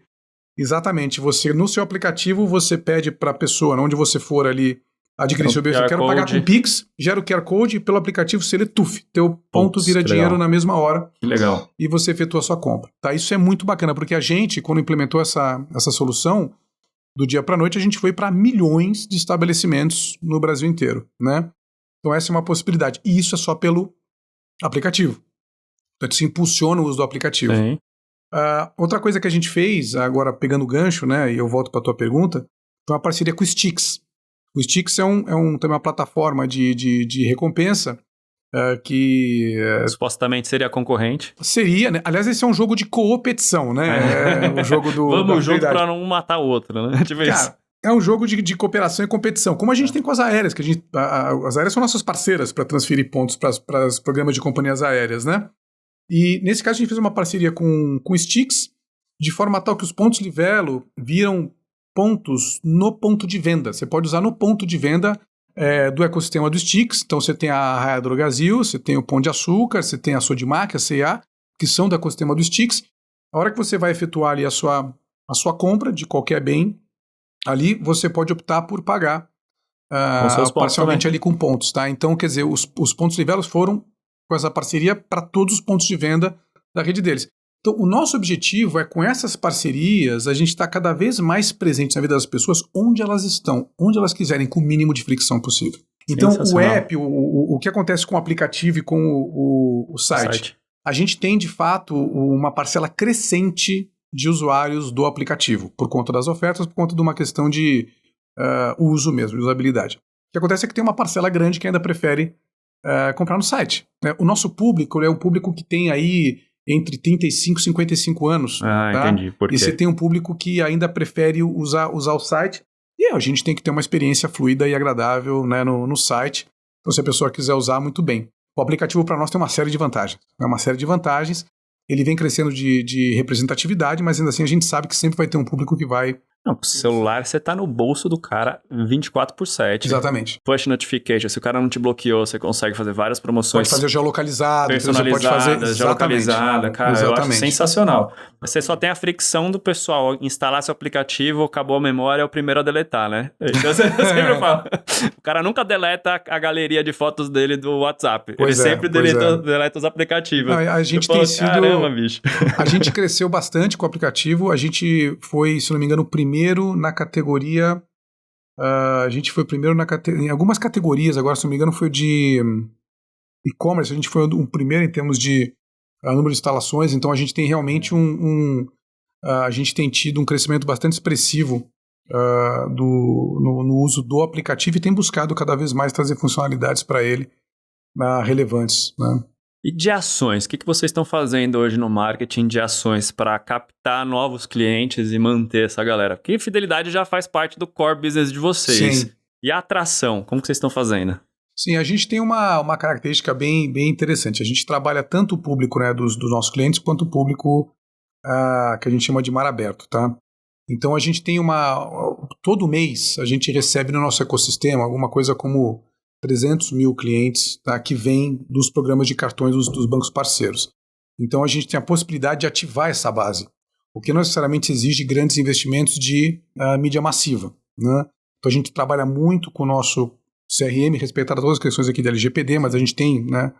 Exatamente, no seu aplicativo você pede para a pessoa, onde você for ali adquirir seu bem, eu quero pagar com Pix, gera o QR Code e pelo aplicativo você teu ponto vira dinheiro na mesma hora. Que legal. E você efetua a sua compra. Tá? Isso é muito bacana, porque a gente, quando implementou essa solução, do dia para a noite a gente foi para milhões de estabelecimentos no Brasil inteiro, né? Então essa é uma possibilidade. E isso é só pelo aplicativo. Então isso impulsiona o uso do aplicativo. Sim. Outra coisa que a gente fez, agora pegando o gancho, né, e eu volto para a tua pergunta, foi uma parceria com o Stix. O Stix também uma plataforma de recompensa que... supostamente seria concorrente. Seria, né? Aliás, esse é um jogo de competição, né? O jogo Vamos junto para não matar o outro, né? Tipo Cara, isso. É um jogo de cooperação e competição, como a gente tem com as aéreas, que as aéreas são nossas parceiras para transferir pontos para os programas de companhias aéreas, né? E nesse caso a gente fez uma parceria com Stix, de forma tal que os pontos Livelo viram pontos no ponto de venda. Você pode usar no ponto de venda do ecossistema do Stix. Então você tem a Arraial Drogasil, você tem o Pão de Açúcar, você tem a Sodimac, a C&A, que são do ecossistema do Stix. A hora que você vai efetuar ali a sua compra de qualquer bem, ali você pode optar por pagar parcialmente ali com pontos. Tá? Então, quer dizer, os pontos Livelo foram com essa parceria para todos os pontos de venda da rede deles. Então, o nosso objetivo é, com essas parcerias, a gente estar cada vez mais presente na vida das pessoas onde elas estão, onde elas quiserem, com o mínimo de fricção possível. Então, o app, o que acontece com o aplicativo e com o site? A gente tem, de fato, uma parcela crescente de usuários do aplicativo, por conta das ofertas, por conta de uma questão de uso mesmo, de usabilidade. O que acontece é que tem uma parcela grande que ainda prefere comprar no site. Né? O nosso público é um público que tem aí entre 35 e 55 anos. Tá? Entendi. Por quê? E você tem um público que ainda prefere usar o site. E a gente tem que ter uma experiência fluida e agradável, né, no site. Então, se a pessoa quiser usar, muito bem. O aplicativo para nós tem uma série de vantagens. Ele vem crescendo de representatividade, mas ainda assim a gente sabe que sempre vai ter um público que vai... Não, com o celular você tá no bolso do cara 24/7. Exatamente. Push notification, se o cara não te bloqueou, você consegue fazer várias promoções. Pode fazer geolocalizado, personalizada, pode fazer geolocalizada, cara, eu acho sensacional. Você só tem a fricção do pessoal instalar seu aplicativo, acabou a memória, é o primeiro a deletar, né? Eu sempre falo. O cara nunca deleta a galeria de fotos dele do WhatsApp. Ele sempre deleta os aplicativos. A gente tem sido... Caramba, bicho. A gente cresceu bastante com o aplicativo, a gente foi, se não me engano, primeiro na categoria. A gente foi primeiro em algumas categorias, agora, se não me engano, foi de e-commerce, a gente foi o primeiro em termos de número de instalações, então a gente tem realmente a gente tem tido um crescimento bastante expressivo no uso do aplicativo e tem buscado cada vez mais trazer funcionalidades para ele relevantes, né? E de ações, o que vocês estão fazendo hoje no marketing de ações para captar novos clientes e manter essa galera? Porque fidelidade já faz parte do core business de vocês. Sim. E a atração, como que vocês estão fazendo? Sim, a gente tem uma característica bem interessante. A gente trabalha tanto o público, né, dos nossos clientes quanto o público que a gente chama de mar aberto, tá? Então a gente tem todo mês a gente recebe no nosso ecossistema alguma coisa como 300 mil clientes, tá, que vêm dos programas de cartões dos bancos parceiros. Então a gente tem a possibilidade de ativar essa base, o que não necessariamente exige grandes investimentos de mídia massiva, né? Então a gente trabalha muito com o nosso CRM, respeitado todas as questões aqui da LGPD, mas a gente tem, né,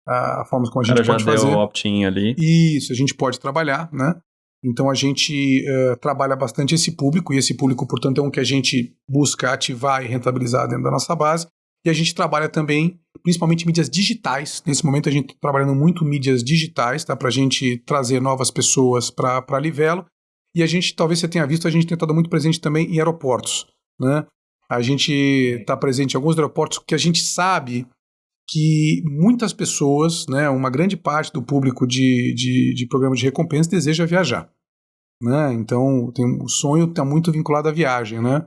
a forma como a gente pode fazer. Já deu o opt-in ali. Isso, a gente pode trabalhar, né? Então a gente trabalha bastante esse público, e esse público, portanto, é um que a gente busca ativar e rentabilizar dentro da nossa base. E a gente trabalha também, principalmente mídias digitais. Nesse momento a gente está trabalhando muito mídias digitais, tá, para a gente trazer novas pessoas para a Livelo. E a gente, talvez você tenha visto, a gente tem estado muito presente também em aeroportos, né? A gente está presente em alguns aeroportos que a gente sabe que muitas pessoas, né, uma grande parte do público de programas de recompensa deseja viajar, né? Então o sonho está muito vinculado à viagem, né?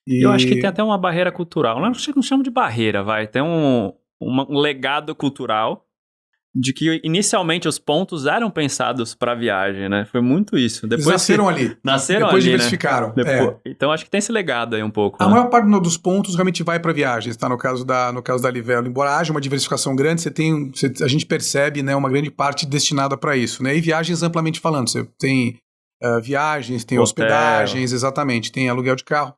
Eu acho que tem até uma barreira cultural. Não chamo de barreira, tem um legado cultural de que inicialmente os pontos eram pensados para viagem, né? Foi muito isso. Depois nasceram ali. Nasceram depois ali, diversificaram. Né? Então acho que tem esse legado aí um pouco. A maior parte dos pontos realmente vai para viagens, tá? No caso da Livelo. Embora haja uma diversificação grande, a gente percebe, né, uma grande parte destinada para isso, né? E viagens amplamente falando. Você tem viagens, tem hospedagens, exatamente, tem aluguel de carro.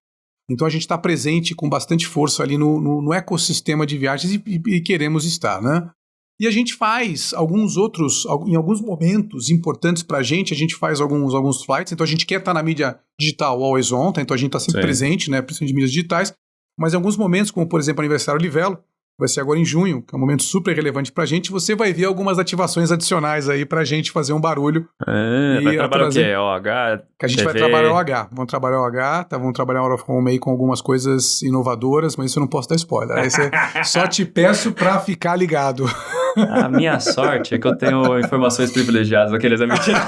Então a gente está presente com bastante força ali no ecossistema de viagens e queremos estar, né? E a gente faz em alguns momentos importantes para a gente faz alguns flights, então a gente quer estar na mídia digital always on, tá? Então a gente está sempre presente, né, principalmente de mídias digitais, mas em alguns momentos, como por exemplo o aniversário Livelo, vai ser agora em junho, que é um momento super relevante pra gente, você vai ver algumas ativações adicionais aí pra gente fazer um barulho. Vai trabalhar o quê? OH? Que a gente vai trabalhar OH. Vamos trabalhar OH, tá? Vamos trabalhar Out of Home aí com algumas coisas inovadoras, mas isso eu não posso dar spoiler. Aí só te peço pra ficar ligado. A minha sorte é que eu tenho informações privilegiadas, aqueles mentira.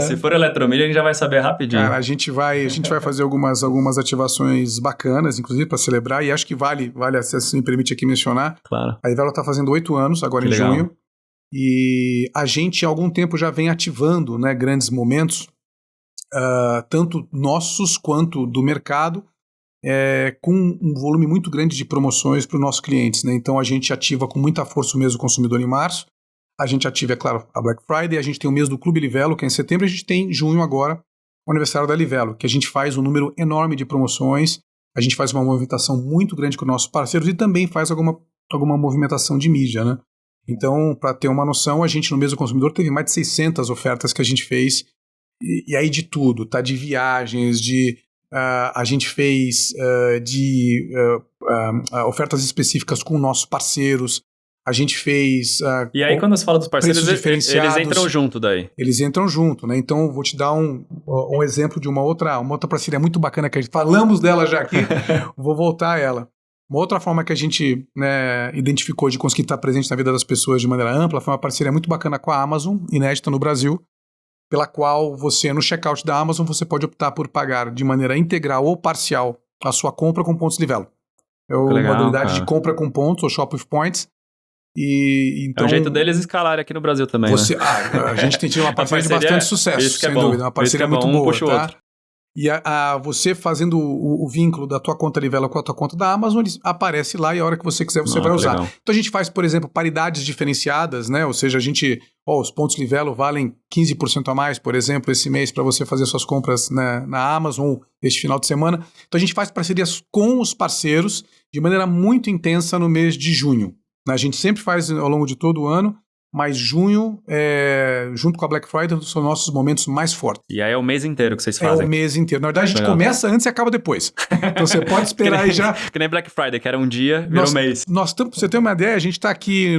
Se for eletromídia, a gente já vai saber rapidinho. Cara, a gente vai fazer algumas ativações bacanas, inclusive para celebrar, e acho que vale, se me permite aqui mencionar. Claro. A Livelo está fazendo 8 anos, agora em junho, e a gente há algum tempo já vem ativando, né, grandes momentos, tanto nossos quanto do mercado, com um volume muito grande de promoções para os nossos clientes, né? Então a gente ativa com muita força o mês do consumidor em março. A gente ativa, é claro, a Black Friday, a gente tem o mês do Clube Livelo, que é em setembro, a gente tem em junho agora o aniversário da Livelo, que a gente faz um número enorme de promoções, a gente faz uma movimentação muito grande com nossos parceiros e também faz alguma movimentação de mídia, né? Então, para ter uma noção, a gente no mês do consumidor teve mais de 600 ofertas que a gente fez, e aí de tudo, tá? De viagens, a gente fez ofertas específicas com nossos parceiros. A gente fez... e aí, quando você fala dos parceiros, eles entram junto daí? Eles entram junto, né? Então, vou te dar um exemplo de uma outra parceria muito bacana que a gente... Falamos dela já aqui, vou voltar a ela. Uma outra forma que a gente, né, identificou de conseguir estar presente na vida das pessoas de maneira ampla foi uma parceria muito bacana com a Amazon, inédita no Brasil, pela qual você, no checkout da Amazon, você pode optar por pagar de maneira integral ou parcial a sua compra com pontos Livelo. É uma modalidade de compra com pontos, ou Shop with Points. Então, é um jeito deles escalarem aqui no Brasil também, né? A gente tem tido uma parceria de bastante sucesso, sem dúvida. Uma parceria muito boa, puxa o tá? outro. E você fazendo o vínculo da tua conta Livelo com a tua conta da Amazon, ele aparece lá e a hora que você quiser você vai usar. Legal. Então a gente faz, por exemplo, paridades diferenciadas, né? Ou seja, os pontos Livelo valem 15% a mais, por exemplo, esse mês para você fazer suas compras na Amazon ou este final de semana. Então a gente faz parcerias com os parceiros de maneira muito intensa no mês de junho. A gente sempre faz ao longo de todo o ano, mas junho, junto com a Black Friday, são nossos momentos mais fortes. E aí é o mês inteiro que vocês fazem? É o mês inteiro. Na verdade, a gente começa antes e acaba depois. Então você pode esperar aí já. Que nem Black Friday, que era um dia, virou mês. Pra você ter uma ideia, a gente tá aqui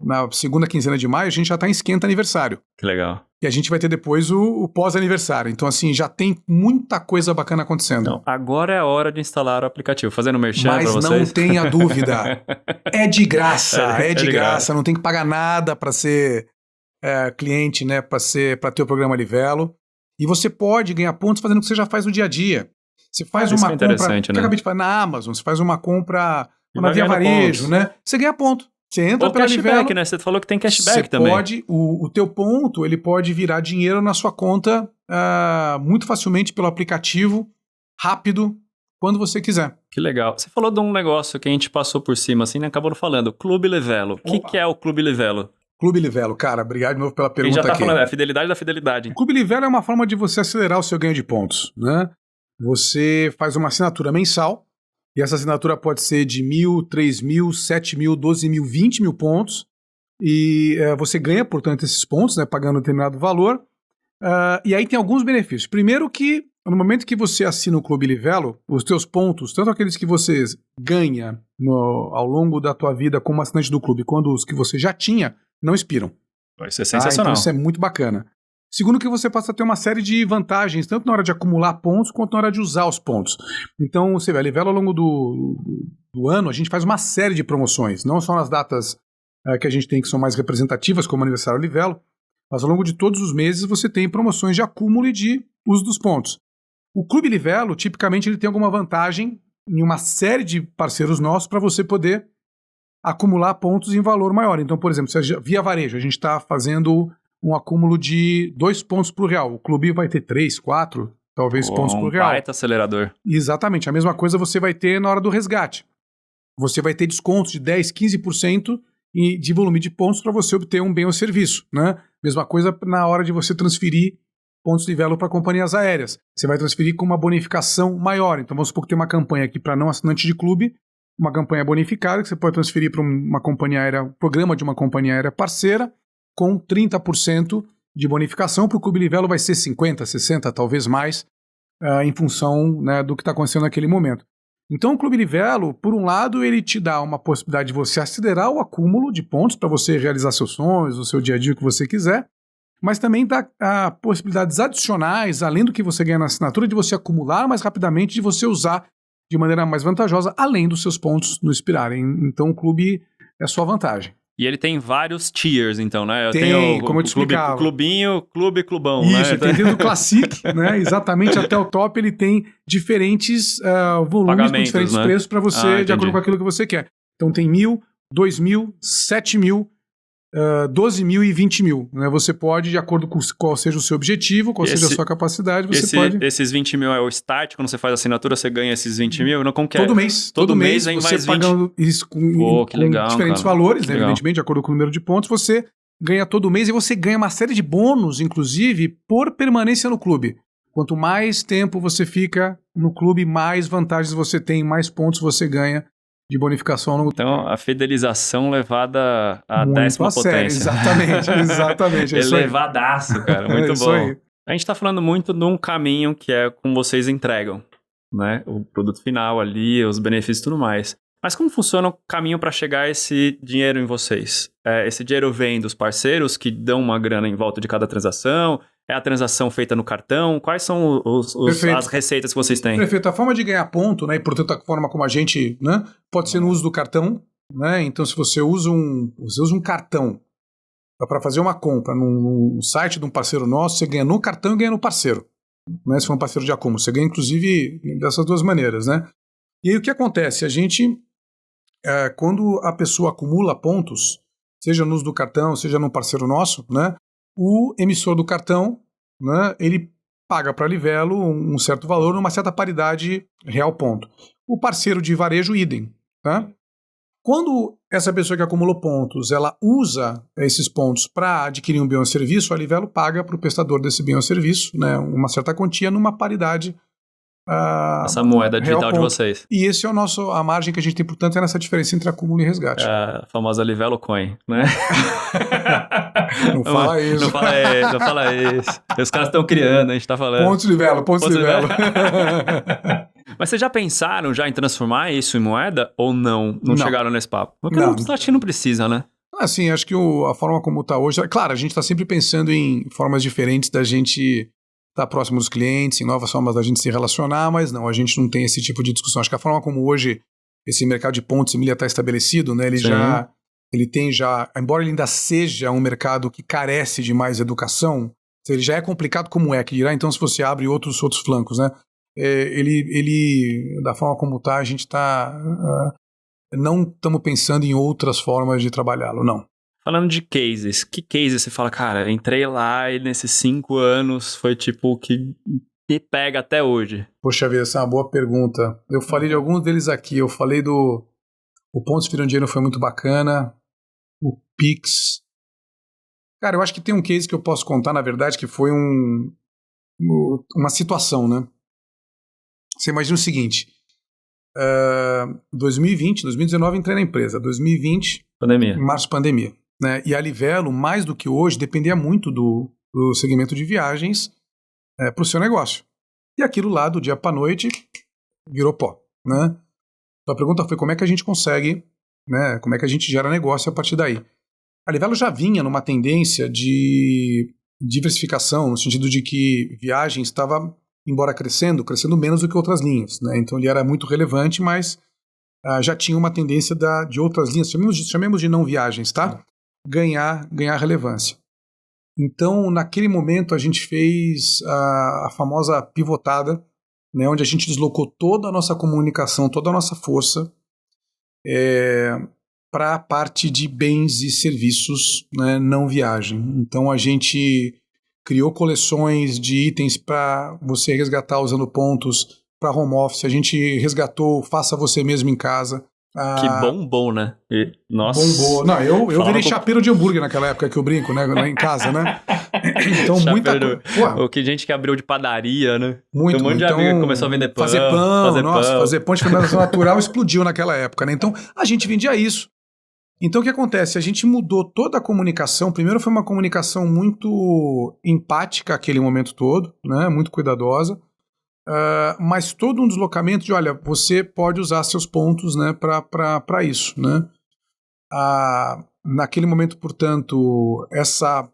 na segunda quinzena de maio, a gente já tá em esquenta aniversário. Que legal. E a gente vai ter depois o pós-aniversário. Então, assim, já tem muita coisa bacana acontecendo. Então, agora é a hora de instalar o aplicativo. Fazendo merchan pra vocês. Mas não tenha dúvida. É de graça. É de graça. Não tem que pagar nada para ser cliente, né? Para ter o programa Livelo. E você pode ganhar pontos fazendo o que você já faz no dia a dia. Você faz uma compra, que eu acabei de falar, na Amazon. Você faz uma compra na Via Varejo, né? Você ganha ponto. Você entra ou pela cashback, Livelo, né? Você falou que tem cashback também. O teu ponto, ele pode virar dinheiro na sua conta muito facilmente pelo aplicativo, rápido, quando você quiser. Que legal. Você falou de um negócio que a gente passou por cima, assim, né? Acabou não falando. Clube Livelo. O que é o Clube Livelo? Clube Livelo, cara, obrigado de novo pela pergunta aqui. A gente já tá falando, a fidelidade da fidelidade. O Clube Livelo é uma forma de você acelerar o seu ganho de pontos, né? Você faz uma assinatura mensal, e essa assinatura pode ser de 1.000, 3.000, 7.000, 12.000, 20.000 pontos. E você ganha, portanto, esses pontos, né, pagando um determinado valor. E aí tem alguns benefícios. Primeiro que, no momento que você assina o Clube Livelo, os teus pontos, tanto aqueles que você ganha ao longo da tua vida como assinante do clube, quanto os que você já tinha, não expiram. Vai ser sensacional. Então isso é muito bacana. Segundo que você passa a ter uma série de vantagens, tanto na hora de acumular pontos, quanto na hora de usar os pontos. Então, você vê, a Livelo ao longo do ano, a gente faz uma série de promoções, não só nas datas que a gente tem que são mais representativas, como o aniversário Livelo, mas ao longo de todos os meses você tem promoções de acúmulo e de uso dos pontos. O Clube Livelo, tipicamente, ele tem alguma vantagem em uma série de parceiros nossos para você poder acumular pontos em valor maior. Então, por exemplo, via varejo, a gente está fazendo um acúmulo de 2 pontos por real. O clube vai ter 3, 4, talvez pontos por real. Baita acelerador. Exatamente. A mesma coisa você vai ter na hora do resgate. Você vai ter descontos de 10, 15% de volume de pontos para você obter um bem ou serviço, né? Mesma coisa na hora de você transferir pontos de Livelo para companhias aéreas. Você vai transferir com uma bonificação maior. Então vamos supor que tem uma campanha aqui para não assinante de clube, uma campanha bonificada que você pode transferir para uma companhia aérea, programa de uma companhia aérea parceira, com 30% de bonificação. Para o Clube Livelo vai ser 50%, 60%, talvez mais, em função, né, do que está acontecendo naquele momento. Então o Clube Livelo, por um lado, ele te dá uma possibilidade de você acelerar o acúmulo de pontos para você realizar seus sonhos, o seu dia a dia, o que você quiser, mas também dá possibilidades adicionais, além do que você ganha na assinatura, de você acumular mais rapidamente, de você usar de maneira mais vantajosa, além dos seus pontos não expirarem. Então o clube é sua vantagem. E ele tem vários tiers, então, né? Como eu te explicava. Clubinho, clubão, isso, né? Isso, tem desde o Classic, né? Exatamente, até o top, ele tem diferentes volumes com diferentes preços para você, de acordo com aquilo que você quer. Então tem 1.000, 2.000, 7.000, 12.000 e 20.000. Né? Você pode, de acordo com qual seja o seu objetivo, qual seja a sua capacidade, você pode... Esses 20.000 é o start, quando você faz a assinatura, você ganha esses 20.000? Não, como que é? Todo mês vem você mais 20. Pagando isso com legal, diferentes valores, né? Evidentemente, de acordo com o número de pontos, você ganha todo mês e você ganha uma série de bônus, inclusive, por permanência no clube. Quanto mais tempo você fica no clube, mais vantagens você tem, mais pontos você ganha de bonificação no... Então, a fidelização levada à 10ª potência. Exatamente. Elevadaço, cara. Muito bom. Aí. A gente tá falando muito de um caminho que é como vocês entregam, né? O produto final ali, os benefícios e tudo mais. Mas como funciona o caminho para chegar esse dinheiro em vocês? Esse dinheiro vem dos parceiros que dão uma grana em volta de cada transação? É a transação feita no cartão? Quais são as receitas que vocês têm? Perfeito. A forma de ganhar ponto, né, e portanto a forma como a gente, né, pode ser no uso do cartão, né? Então se você usa um cartão para fazer uma compra num site de um parceiro nosso, você ganha no cartão e ganha no parceiro, né? Se for um parceiro de acúmulo, você ganha inclusive dessas duas maneiras, né? E aí o que acontece? A gente, quando a pessoa acumula pontos, seja no uso do cartão, seja num parceiro nosso, né? O emissor do cartão, né, ele paga para a Livelo um certo valor, numa certa paridade real ponto. O parceiro de varejo, idem. Tá? Quando essa pessoa que acumulou pontos, ela usa esses pontos para adquirir um bem ou serviço, a Livelo paga para o prestador desse bem ou serviço, né, uma certa quantia numa paridade essa moeda digital de ponto. vocês. E esse é a margem que a gente tem, portanto, é nessa diferença entre acúmulo e resgate. A famosa Livelo Coin, né? Não fala isso. Não fala isso. Os caras estão criando, a gente tá falando. Pontos Livelo. Mas vocês já pensaram em transformar isso em moeda ou não? Não chegaram nesse papo? Porque acho que não precisa, né? Assim, acho que a forma como está hoje... Claro, a gente está sempre pensando em formas diferentes da gente estar próximo dos clientes, em novas formas da gente se relacionar, mas não, a gente não tem esse tipo de discussão. Acho que a forma como hoje esse mercado de pontos e milha está estabelecido, né, ele tem já... Embora ele ainda seja um mercado que carece de mais educação, ele já é complicado como que dirá, então se você abre outros flancos, né? Ele da forma como está, a gente está... não estamos pensando em outras formas de trabalhá-lo, não. Falando de cases, que cases você fala, cara, entrei lá e nesses 5 anos foi tipo o que me pega até hoje? Poxa vida, essa é uma boa pergunta. Eu falei de alguns deles aqui, eu falei o Pontos Viram Dinheiro foi muito bacana, o Pix. Cara, eu acho que tem um case que eu posso contar, na verdade, que foi uma situação, né? Você imagina o seguinte... 2019 entrei na empresa, 2020 pandemia. Março pandemia, né? E a Livelo, mais do que hoje, dependia muito do segmento de viagens para o seu negócio. E aquilo lá, do dia para noite, virou pó, né? Então a pergunta foi como é que a gente consegue, né? Como é que a gente gera negócio a partir daí? A Livelo já vinha numa tendência de diversificação, no sentido de que viagens estava, embora crescendo menos do que outras linhas, né? Então ele era muito relevante, mas já tinha uma tendência de outras linhas, chamemos de não viagens, tá? Ganhar relevância. Então, naquele momento, a gente fez a famosa pivotada, né? Onde a gente deslocou toda a nossa comunicação, toda a nossa força para a parte de bens e serviços, né? Não viagem. Então, a gente criou coleções de itens para você resgatar usando pontos para home office. A gente resgatou Faça Você Mesmo em Casa. Que bom, né? Nossa. Bombou. Não, eu virei chapeiro de hambúrguer naquela época que eu brinco, né? Lá em casa, né? Então, muita coisa. O que gente que abriu de padaria, né? Muito. Então, um monte de amigo começou a vender pão. Fazer pão de fermentação natural explodiu naquela época, né? Então, a gente vendia isso. Então, o que acontece? A gente mudou toda a comunicação. Primeiro foi uma comunicação muito empática aquele momento todo, né? Muito cuidadosa. Mas todo um deslocamento de, olha, você pode usar seus pontos, né, para isso, né? Naquele momento, portanto, essa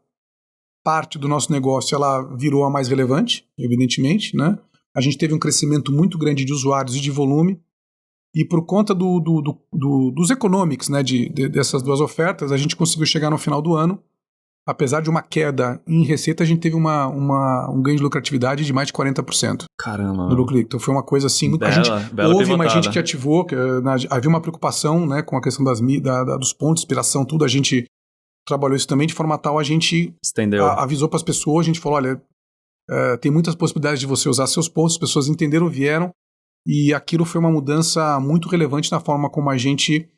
parte do nosso negócio ela virou a mais relevante, evidentemente, né? A gente teve um crescimento muito grande de usuários e de volume. E por conta dos economics, né, dessas duas ofertas, a gente conseguiu chegar no final do ano. Apesar de uma queda em receita, a gente teve um ganho de lucratividade de mais de 40%. Caramba. No lucro. Então foi uma coisa assim... Houve mais gente que ativou, havia uma preocupação, né, com a questão dos pontos, inspiração, tudo. A gente trabalhou isso também de forma tal, a gente avisou para as pessoas, a gente falou, olha, tem muitas possibilidades de você usar seus pontos, as pessoas entenderam, vieram, e aquilo foi uma mudança muito relevante na forma como a gente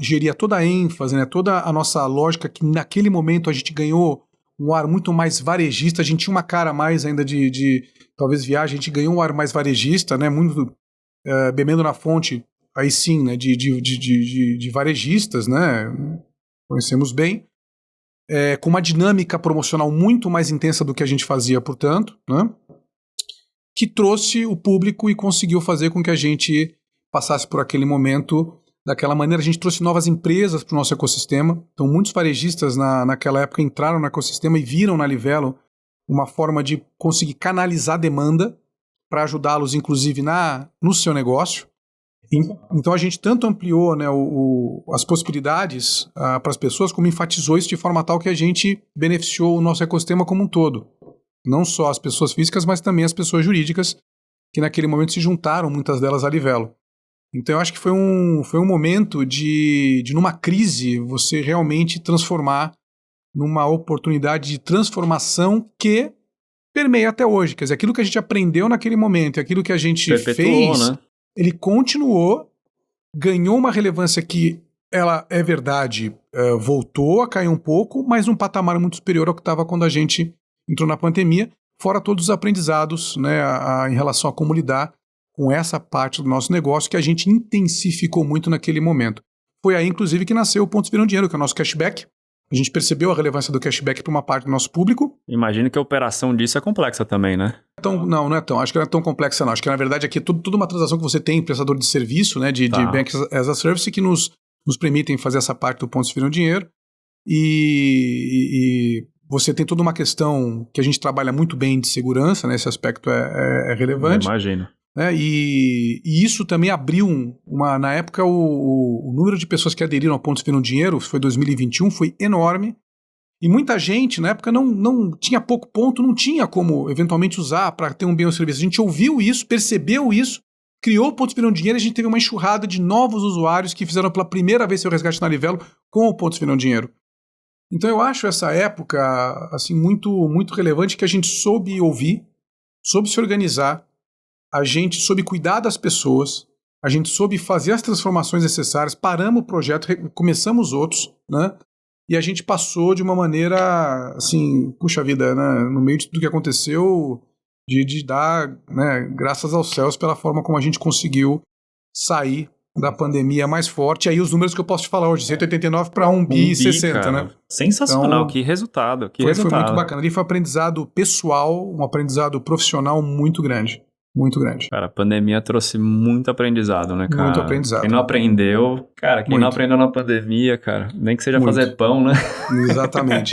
geria toda a ênfase, né, toda a nossa lógica, que naquele momento a gente ganhou um ar muito mais varejista, a gente tinha uma cara mais ainda de talvez viagem, a gente ganhou um ar mais varejista, né, muito bebendo na fonte, aí sim, né, de varejistas, né, conhecemos bem, com uma dinâmica promocional muito mais intensa do que a gente fazia, portanto, né, que trouxe o público e conseguiu fazer com que a gente passasse por aquele momento daquela maneira. A gente trouxe novas empresas para o nosso ecossistema. Então, muitos varejistas naquela época entraram no ecossistema e viram na Livelo uma forma de conseguir canalizar demanda para ajudá-los, inclusive, no seu negócio. Então, a gente tanto ampliou, né, as possibilidades para as pessoas, como enfatizou isso de forma tal que a gente beneficiou o nosso ecossistema como um todo. Não só as pessoas físicas, mas também as pessoas jurídicas, que naquele momento se juntaram, muitas delas, à Livelo. Então eu acho que foi um momento de numa crise, você realmente transformar numa oportunidade de transformação que permeia até hoje. Quer dizer, aquilo que a gente aprendeu naquele momento, aquilo que a gente fez, né? Ele continuou, ganhou uma relevância que ela, é verdade, voltou a cair um pouco, mas num patamar muito superior ao que estava quando a gente entrou na pandemia. fora todos os aprendizados, né, em relação a como lidar com essa parte do nosso negócio que a gente intensificou muito naquele momento. Foi aí, inclusive, que nasceu o Pontos Viram Dinheiro, que é o nosso cashback. A gente percebeu a relevância do cashback para uma parte do nosso público. Imagino que a operação disso é complexa também, né? Não é tão. Acho que não é tão complexa, não. Acho que, na verdade, aqui é tudo uma transação que você tem, prestador de serviço, né, de Bank as a Service, que nos permitem fazer essa parte do Pontos Viram Dinheiro. E você tem toda uma questão que a gente trabalha muito bem de segurança, né? Esse aspecto é relevante. Eu imagino. E isso também abriu na época o número de pessoas que aderiram ao Pontos Viram Dinheiro, foi 2021, foi enorme, e muita gente na época não tinha pouco ponto, não tinha como eventualmente usar para ter um bem ou serviço. A gente ouviu isso, percebeu isso, criou o Pontos Viram Dinheiro, e a gente teve uma enxurrada de novos usuários que fizeram pela primeira vez seu resgate na Livelo com o Pontos Viram Dinheiro. Então eu acho essa época assim, muito, muito relevante, que a gente soube ouvir, soube se organizar, a gente soube cuidar das pessoas, a gente soube fazer as transformações necessárias, paramos o projeto, começamos outros, né? E a gente passou de uma maneira, assim, puxa vida, né? No meio de tudo que aconteceu, de dar, né, graças aos céus pela forma como a gente conseguiu sair da pandemia mais forte. Aí os números que eu posso te falar hoje, 189 para 1 bi e 60, né? Sensacional, então, que resultado. Foi muito bacana. Ali foi um aprendizado pessoal, um aprendizado profissional muito grande. Muito grande. Cara, a pandemia trouxe muito aprendizado, né, cara? Muito aprendizado. Quem não aprendeu, cara, quem não aprendeu na pandemia, cara, nem que seja fazer pão, né? Exatamente.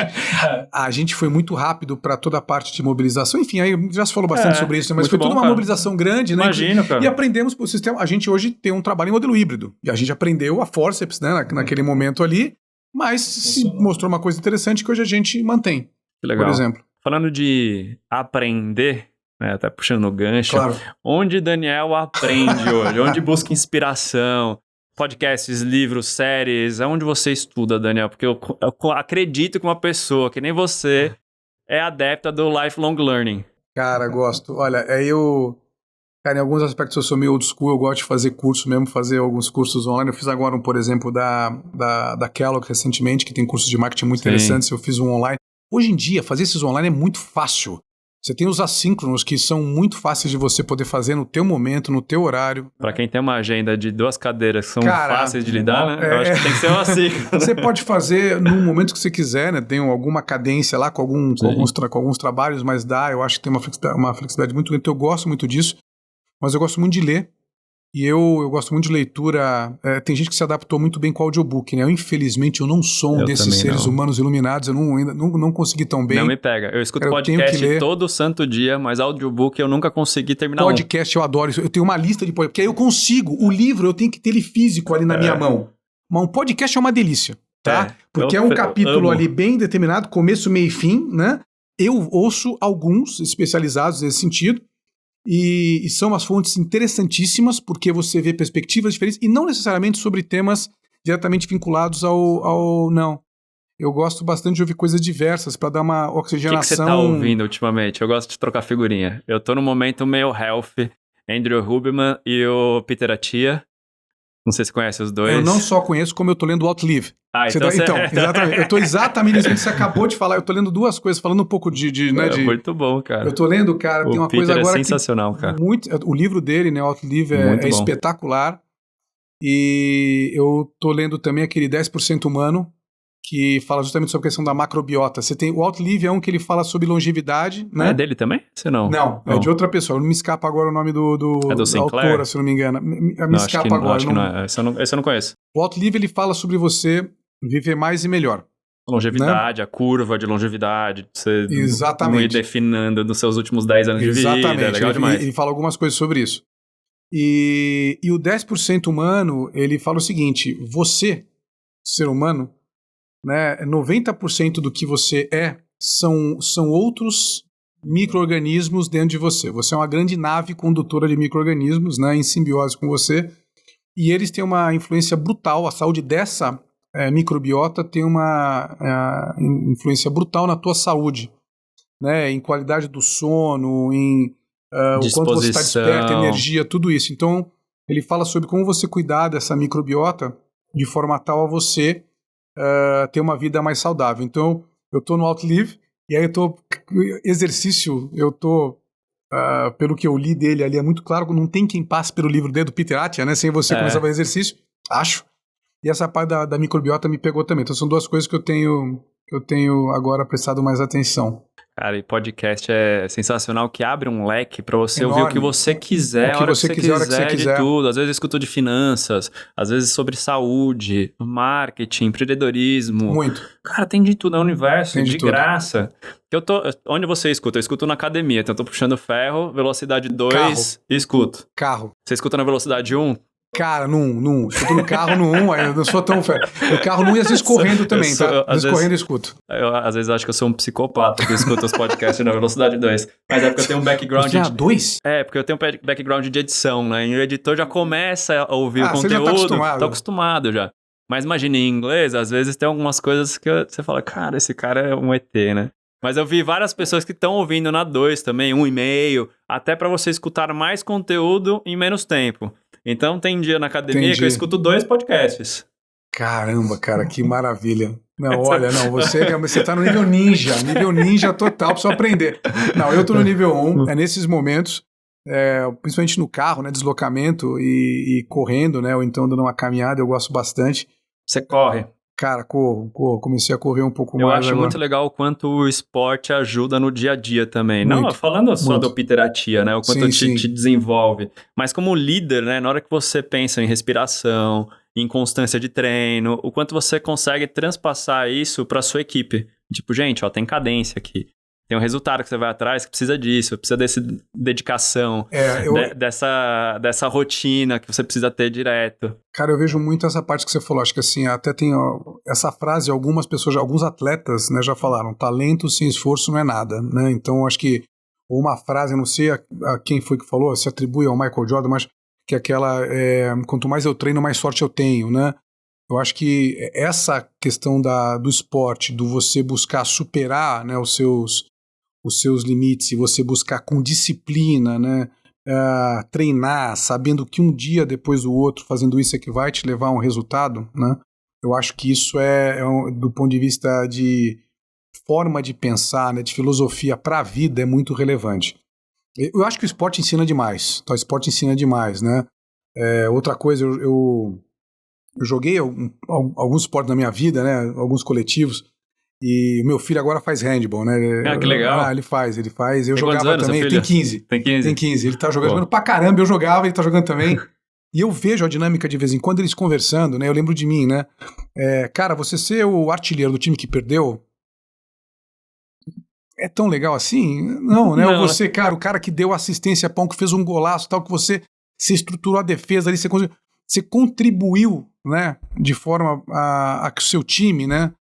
A gente foi muito rápido para toda a parte de mobilização. Enfim, aí já se falou bastante sobre isso, né? Mas foi toda uma mobilização grande, né? Imagino, cara. E aprendemos o sistema. A gente hoje tem um trabalho em modelo híbrido. E a gente aprendeu a forceps, né, naquele momento ali, mas se mostrou uma coisa interessante que hoje a gente mantém. Que legal. Por exemplo. Falando de aprender, né, até puxando o gancho, claro. Onde Daniel aprende hoje? Onde busca inspiração? Podcasts, livros, séries, aonde você estuda, Daniel? Porque eu acredito que uma pessoa que nem você é adepta do lifelong learning. Cara, gosto. Olha, cara, em alguns aspectos eu sou meio old school, eu gosto de fazer curso mesmo, fazer alguns cursos online. Eu fiz agora por exemplo, da Kellogg recentemente, que tem cursos de marketing muito interessantes, eu fiz um online. Hoje em dia, fazer esses online é muito fácil. Você tem os assíncronos que são muito fáceis de você poder fazer no teu momento, no teu horário. Pra quem tem uma agenda de 2 cadeiras que são fáceis de lidar, né? Eu acho que tem que ser um assíncrono. Você pode fazer no momento que você quiser, né? Tem alguma cadência lá com alguns trabalhos, mas eu acho que tem uma flexibilidade muito grande. Então eu gosto muito disso, mas eu gosto muito de ler. E eu gosto muito de leitura. Tem gente que se adaptou muito bem com o audiobook, né? Infelizmente, eu não sou um desses seres humanos iluminados. Eu ainda não consegui tão bem. Não me pega. Eu escuto podcast todo santo dia, mas audiobook eu nunca consegui terminar. Podcast eu adoro isso. Eu tenho uma lista de podcast, porque aí eu consigo. O livro eu tenho que ter ele físico ali na minha mão. Mas um podcast é uma delícia, tá? Porque é um capítulo ali bem determinado, começo, meio e fim, né? Eu ouço alguns especializados nesse sentido. E são umas fontes interessantíssimas, porque você vê perspectivas diferentes, e não necessariamente sobre temas diretamente vinculados ao não. Eu gosto bastante de ouvir coisas diversas para dar uma oxigenação. O que você tá ouvindo ultimamente? Eu gosto de trocar figurinha. Eu tô no momento meio health, Andrew Huberman e o Peter Attia. Não sei se conhece os dois. Eu não só conheço, como eu tô lendo o Outlive. Então, exatamente. Eu tô exatamente nisso que você acabou de falar. Eu tô lendo duas coisas, falando um pouco muito bom, cara. Eu tô lendo, cara, tem uma Peter coisa agora sensacional, cara. O livro dele, né, o Outlive, é espetacular. E eu tô lendo também aquele 10% humano, que fala justamente sobre a questão da macrobiota. Você tem o Outlive, é um que ele fala sobre longevidade, né? É dele também? Você não? Não, é de outra pessoa. Não me escapa agora o nome da autora, se não me engano. Me escapa agora. Acho que não é. Esse eu não conheço. O Outlive, ele fala sobre você viver mais e melhor. Longevidade, né? A curva de longevidade, você não ir definando nos seus últimos 10 anos de vida. É legal demais. Ele fala algumas coisas sobre isso. E o 10% humano, ele fala o seguinte: você, ser humano, né, 90% do que você são outros micro-organismos dentro de você. Você é uma grande nave condutora de micro-organismos, né, em simbiose com você, e eles têm uma influência brutal. A saúde dessa microbiota tem uma influência brutal na tua saúde, né, em qualidade do sono, em o quanto você está desperto, energia, tudo isso. Então, ele fala sobre como você cuidar dessa microbiota de forma tal a você ter uma vida mais saudável. Então, eu estou no Outlive E aí exercício, pelo que eu li dele ali, é muito claro, não tem quem passe pelo livro dele, do Peter Attia, né? Sem você começar a fazer exercício, acho. E essa parte da microbiota me pegou também. Então são duas coisas que eu tenho agora prestado mais atenção. Cara, e podcast é sensacional, que abre um leque pra você Enorme. ouvir o que você quiser, a hora que você quiser de tudo. Às vezes eu escuto de finanças, às vezes sobre saúde, marketing, empreendedorismo. Muito. Cara, tem de tudo, é um universo, Tem de tudo. graça. Onde você escuta? Eu escuto na academia, então eu tô puxando ferro, velocidade 2, e escuto. Carro. Você escuta na velocidade 1? Cara, no 1. Escuto no carro no 1, eu não sou tão fera. No carro no 1 e às vezes correndo também, tá? Às vezes correndo eu escuto. Eu, às vezes, acho que eu sou um psicopata que escuta os podcasts na velocidade 2. Mas é porque eu tenho um background... Já 2? É, porque eu tenho um background de edição, né? E o editor já começa a ouvir o conteúdo. Você já tá acostumado. Tô acostumado já. Mas imagina, em inglês, às vezes tem algumas coisas que você fala, cara, esse cara é um ET, né? Mas eu vi várias pessoas que estão ouvindo na 2 também, 1,5, até pra você escutar mais conteúdo em menos tempo. Então tem dia na academia que eu escuto 2 podcasts. Caramba, cara, que maravilha. Não, olha, não, você tá no nível ninja total, precisa aprender. Não, eu tô no nível 1, nesses momentos, principalmente no carro, né, deslocamento e correndo, né, ou então dando uma caminhada, eu gosto bastante. Você corre? Cara, comecei a correr um pouco mais. Eu acho muito legal o quanto o esporte ajuda no dia a dia também. Muito, não, falando só do Peter Attia, né? O quanto te desenvolve. Mas como líder, né? Na hora que você pensa em respiração, em constância de treino, o quanto você consegue transpassar isso para sua equipe. Tipo, gente, ó, tem cadência aqui. Tem um resultado que você vai atrás que precisa disso, precisa dessa dedicação, dessa rotina que você precisa ter direto. Cara, eu vejo muito essa parte que você falou. Acho que assim, até tem essa frase, algumas pessoas, alguns atletas, né, já falaram, talento sem esforço não é nada, né? Então, acho que uma frase, eu não sei a quem foi que falou, se atribui ao Michael Jordan, mas que aquela, quanto mais eu treino, mais sorte eu tenho, né? Eu acho que essa questão do esporte, do você buscar superar, né, os seus limites, e você buscar com disciplina, né, treinar, sabendo que um dia depois do outro, fazendo isso é que vai te levar a um resultado, né, eu acho que isso do ponto de vista de forma de pensar, né, de filosofia para a vida, é muito relevante. Eu acho que o esporte ensina demais, então o esporte ensina demais, né. Outra coisa, eu joguei alguns esportes na minha vida, né, alguns coletivos. E o meu filho agora faz handball, né? Que legal. Ele faz. Eu tem jogava anos, também. Tem 15. Tem 15. Ele tá jogando pra caramba, eu jogava, ele tá jogando também. E eu vejo a dinâmica de vez em quando, eles conversando, né? Eu lembro de mim, né? Cara, você ser o artilheiro do time que perdeu é tão legal assim? Não, né? Ou você, cara, o cara que deu assistência a pão, que fez um golaço, tal, que você estruturou a defesa ali, você contribuiu, né? De forma a que o seu time, né?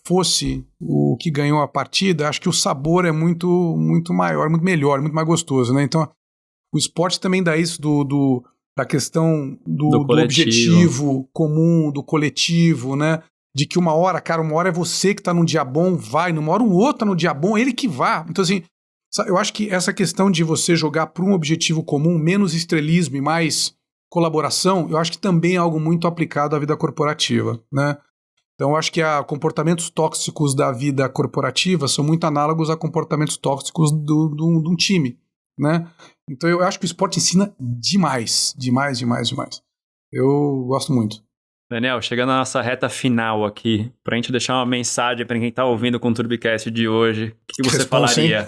Fosse o que ganhou a partida, acho que o sabor é muito, muito maior, muito melhor, muito mais gostoso, né? Então, o esporte também dá isso da questão do objetivo comum, do coletivo, né? De que uma hora é você que tá num dia bom, vai, numa hora um outro tá no dia bom, ele que vá. Então, assim, eu acho que essa questão de você jogar por um objetivo comum, menos estrelismo e mais colaboração, eu acho que também é algo muito aplicado à vida corporativa, né? Então, eu acho que comportamentos tóxicos da vida corporativa são muito análogos a comportamentos tóxicos de um time, né? Então, eu acho que o esporte ensina demais. Eu gosto muito. Daniel, chegando na nossa reta final aqui, pra gente deixar uma mensagem pra quem tá ouvindo com o Turbicast de hoje, o que você falaria?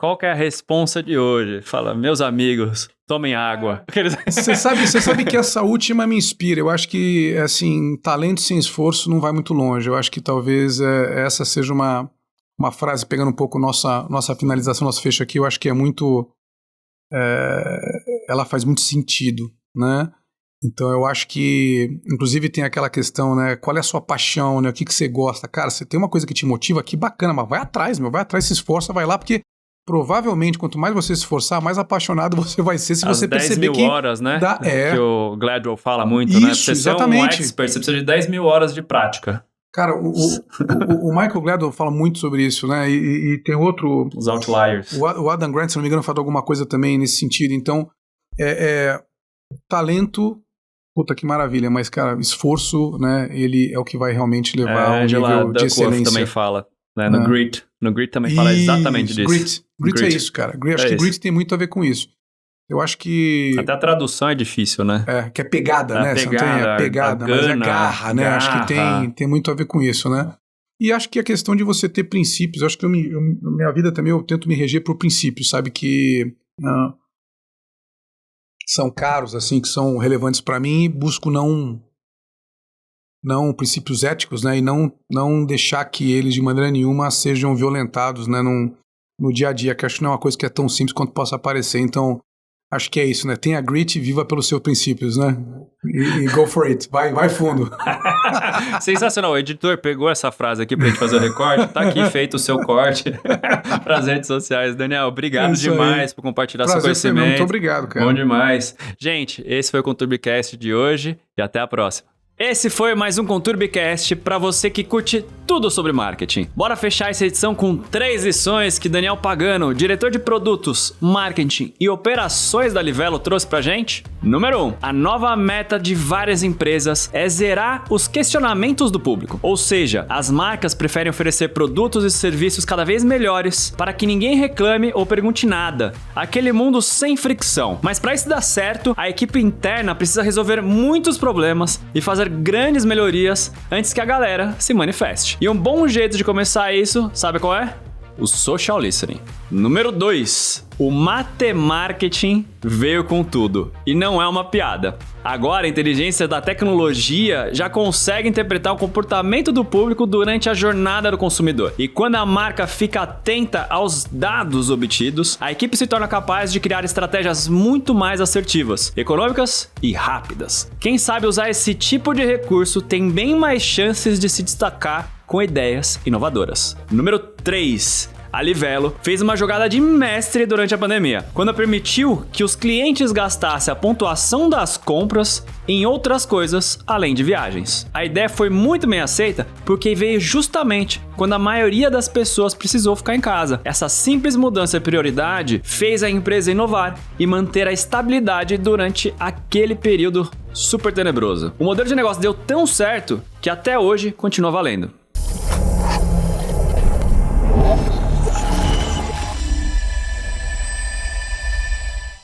Qual que é a responsa de hoje? Fala, meus amigos, tomem água. Você sabe que essa última me inspira. Eu acho que, assim, talento sem esforço não vai muito longe. Eu acho que talvez essa seja uma frase, pegando um pouco nossa finalização, nosso fecho aqui, eu acho que é muito... ela faz muito sentido, né? Então eu acho que, inclusive tem aquela questão, né, qual é a sua paixão, né, o que você gosta, cara, você tem uma coisa que te motiva, que bacana, mas vai atrás, se esforça, vai lá, porque provavelmente quanto mais você se esforçar, mais apaixonado você vai ser, se você perceber que... 10 mil horas, né, que o Gladwell fala muito, isso, né, pra você exatamente. ser um expert, você precisa de 10 mil horas de prática. Cara, o Michael Gladwell fala muito sobre isso, né, e tem outro... Os outliers. O Adam Grant, se não me engano, fala alguma coisa também nesse sentido, então, talento... Puta, que maravilha, mas, cara, esforço, né, ele é o que vai realmente levar ao nível de excelência. também fala, né, no grit. No Grit também fala exatamente disso. Grit é isso, cara. Acho que Grit tem muito a ver com isso. Eu acho que... Até a tradução é difícil, né? Que é pegada, né? Pegada, mas é garra, né? Acho que tem muito a ver com isso, né? E acho que a questão de você ter princípios, acho que na minha vida também eu tento me reger por princípios, sabe? Que são caros, assim, que são relevantes para mim e busco não princípios éticos, né? E não deixar que eles de maneira nenhuma sejam violentados, né? No dia a dia, que acho que não é uma coisa que é tão simples quanto possa parecer. Então, acho que é isso, né? Tenha grit e viva pelos seus princípios, né? E go for it. Vai fundo. Sensacional. O editor pegou essa frase aqui pra gente fazer o recorte. Tá aqui feito o seu corte pras redes sociais. Daniel, obrigado demais por compartilhar seu conhecimento. Muito obrigado, cara. Bom demais. Gente, esse foi o ConturbiCast de hoje e até a próxima. Esse foi mais um ConturbiCast para você que curte tudo sobre marketing. Bora fechar essa edição com 3 lições que Daniel Pagano, diretor de produtos, marketing e operações da Livelo, trouxe pra gente? Número 1. A nova meta de várias empresas é zerar os questionamentos do público. Ou seja, as marcas preferem oferecer produtos e serviços cada vez melhores para que ninguém reclame ou pergunte nada. Aquele mundo sem fricção. Mas para isso dar certo, a equipe interna precisa resolver muitos problemas e fazer grandes melhorias antes que a galera se manifeste. E um bom jeito de começar isso, sabe qual é? O social listening. Número 2. O matemarketing veio com tudo. E não é uma piada. Agora a inteligência da tecnologia já consegue interpretar o comportamento do público durante a jornada do consumidor. E quando a marca fica atenta aos dados obtidos, a equipe se torna capaz de criar estratégias muito mais assertivas, econômicas e rápidas. Quem sabe usar esse tipo de recurso tem bem mais chances de se destacar com ideias inovadoras. Número 3. A Livelo fez uma jogada de mestre durante a pandemia, quando permitiu que os clientes gastassem a pontuação das compras em outras coisas além de viagens. A ideia foi muito bem aceita porque veio justamente quando a maioria das pessoas precisou ficar em casa. Essa simples mudança de prioridade fez a empresa inovar e manter a estabilidade durante aquele período super tenebroso. O modelo de negócio deu tão certo que até hoje continua valendo.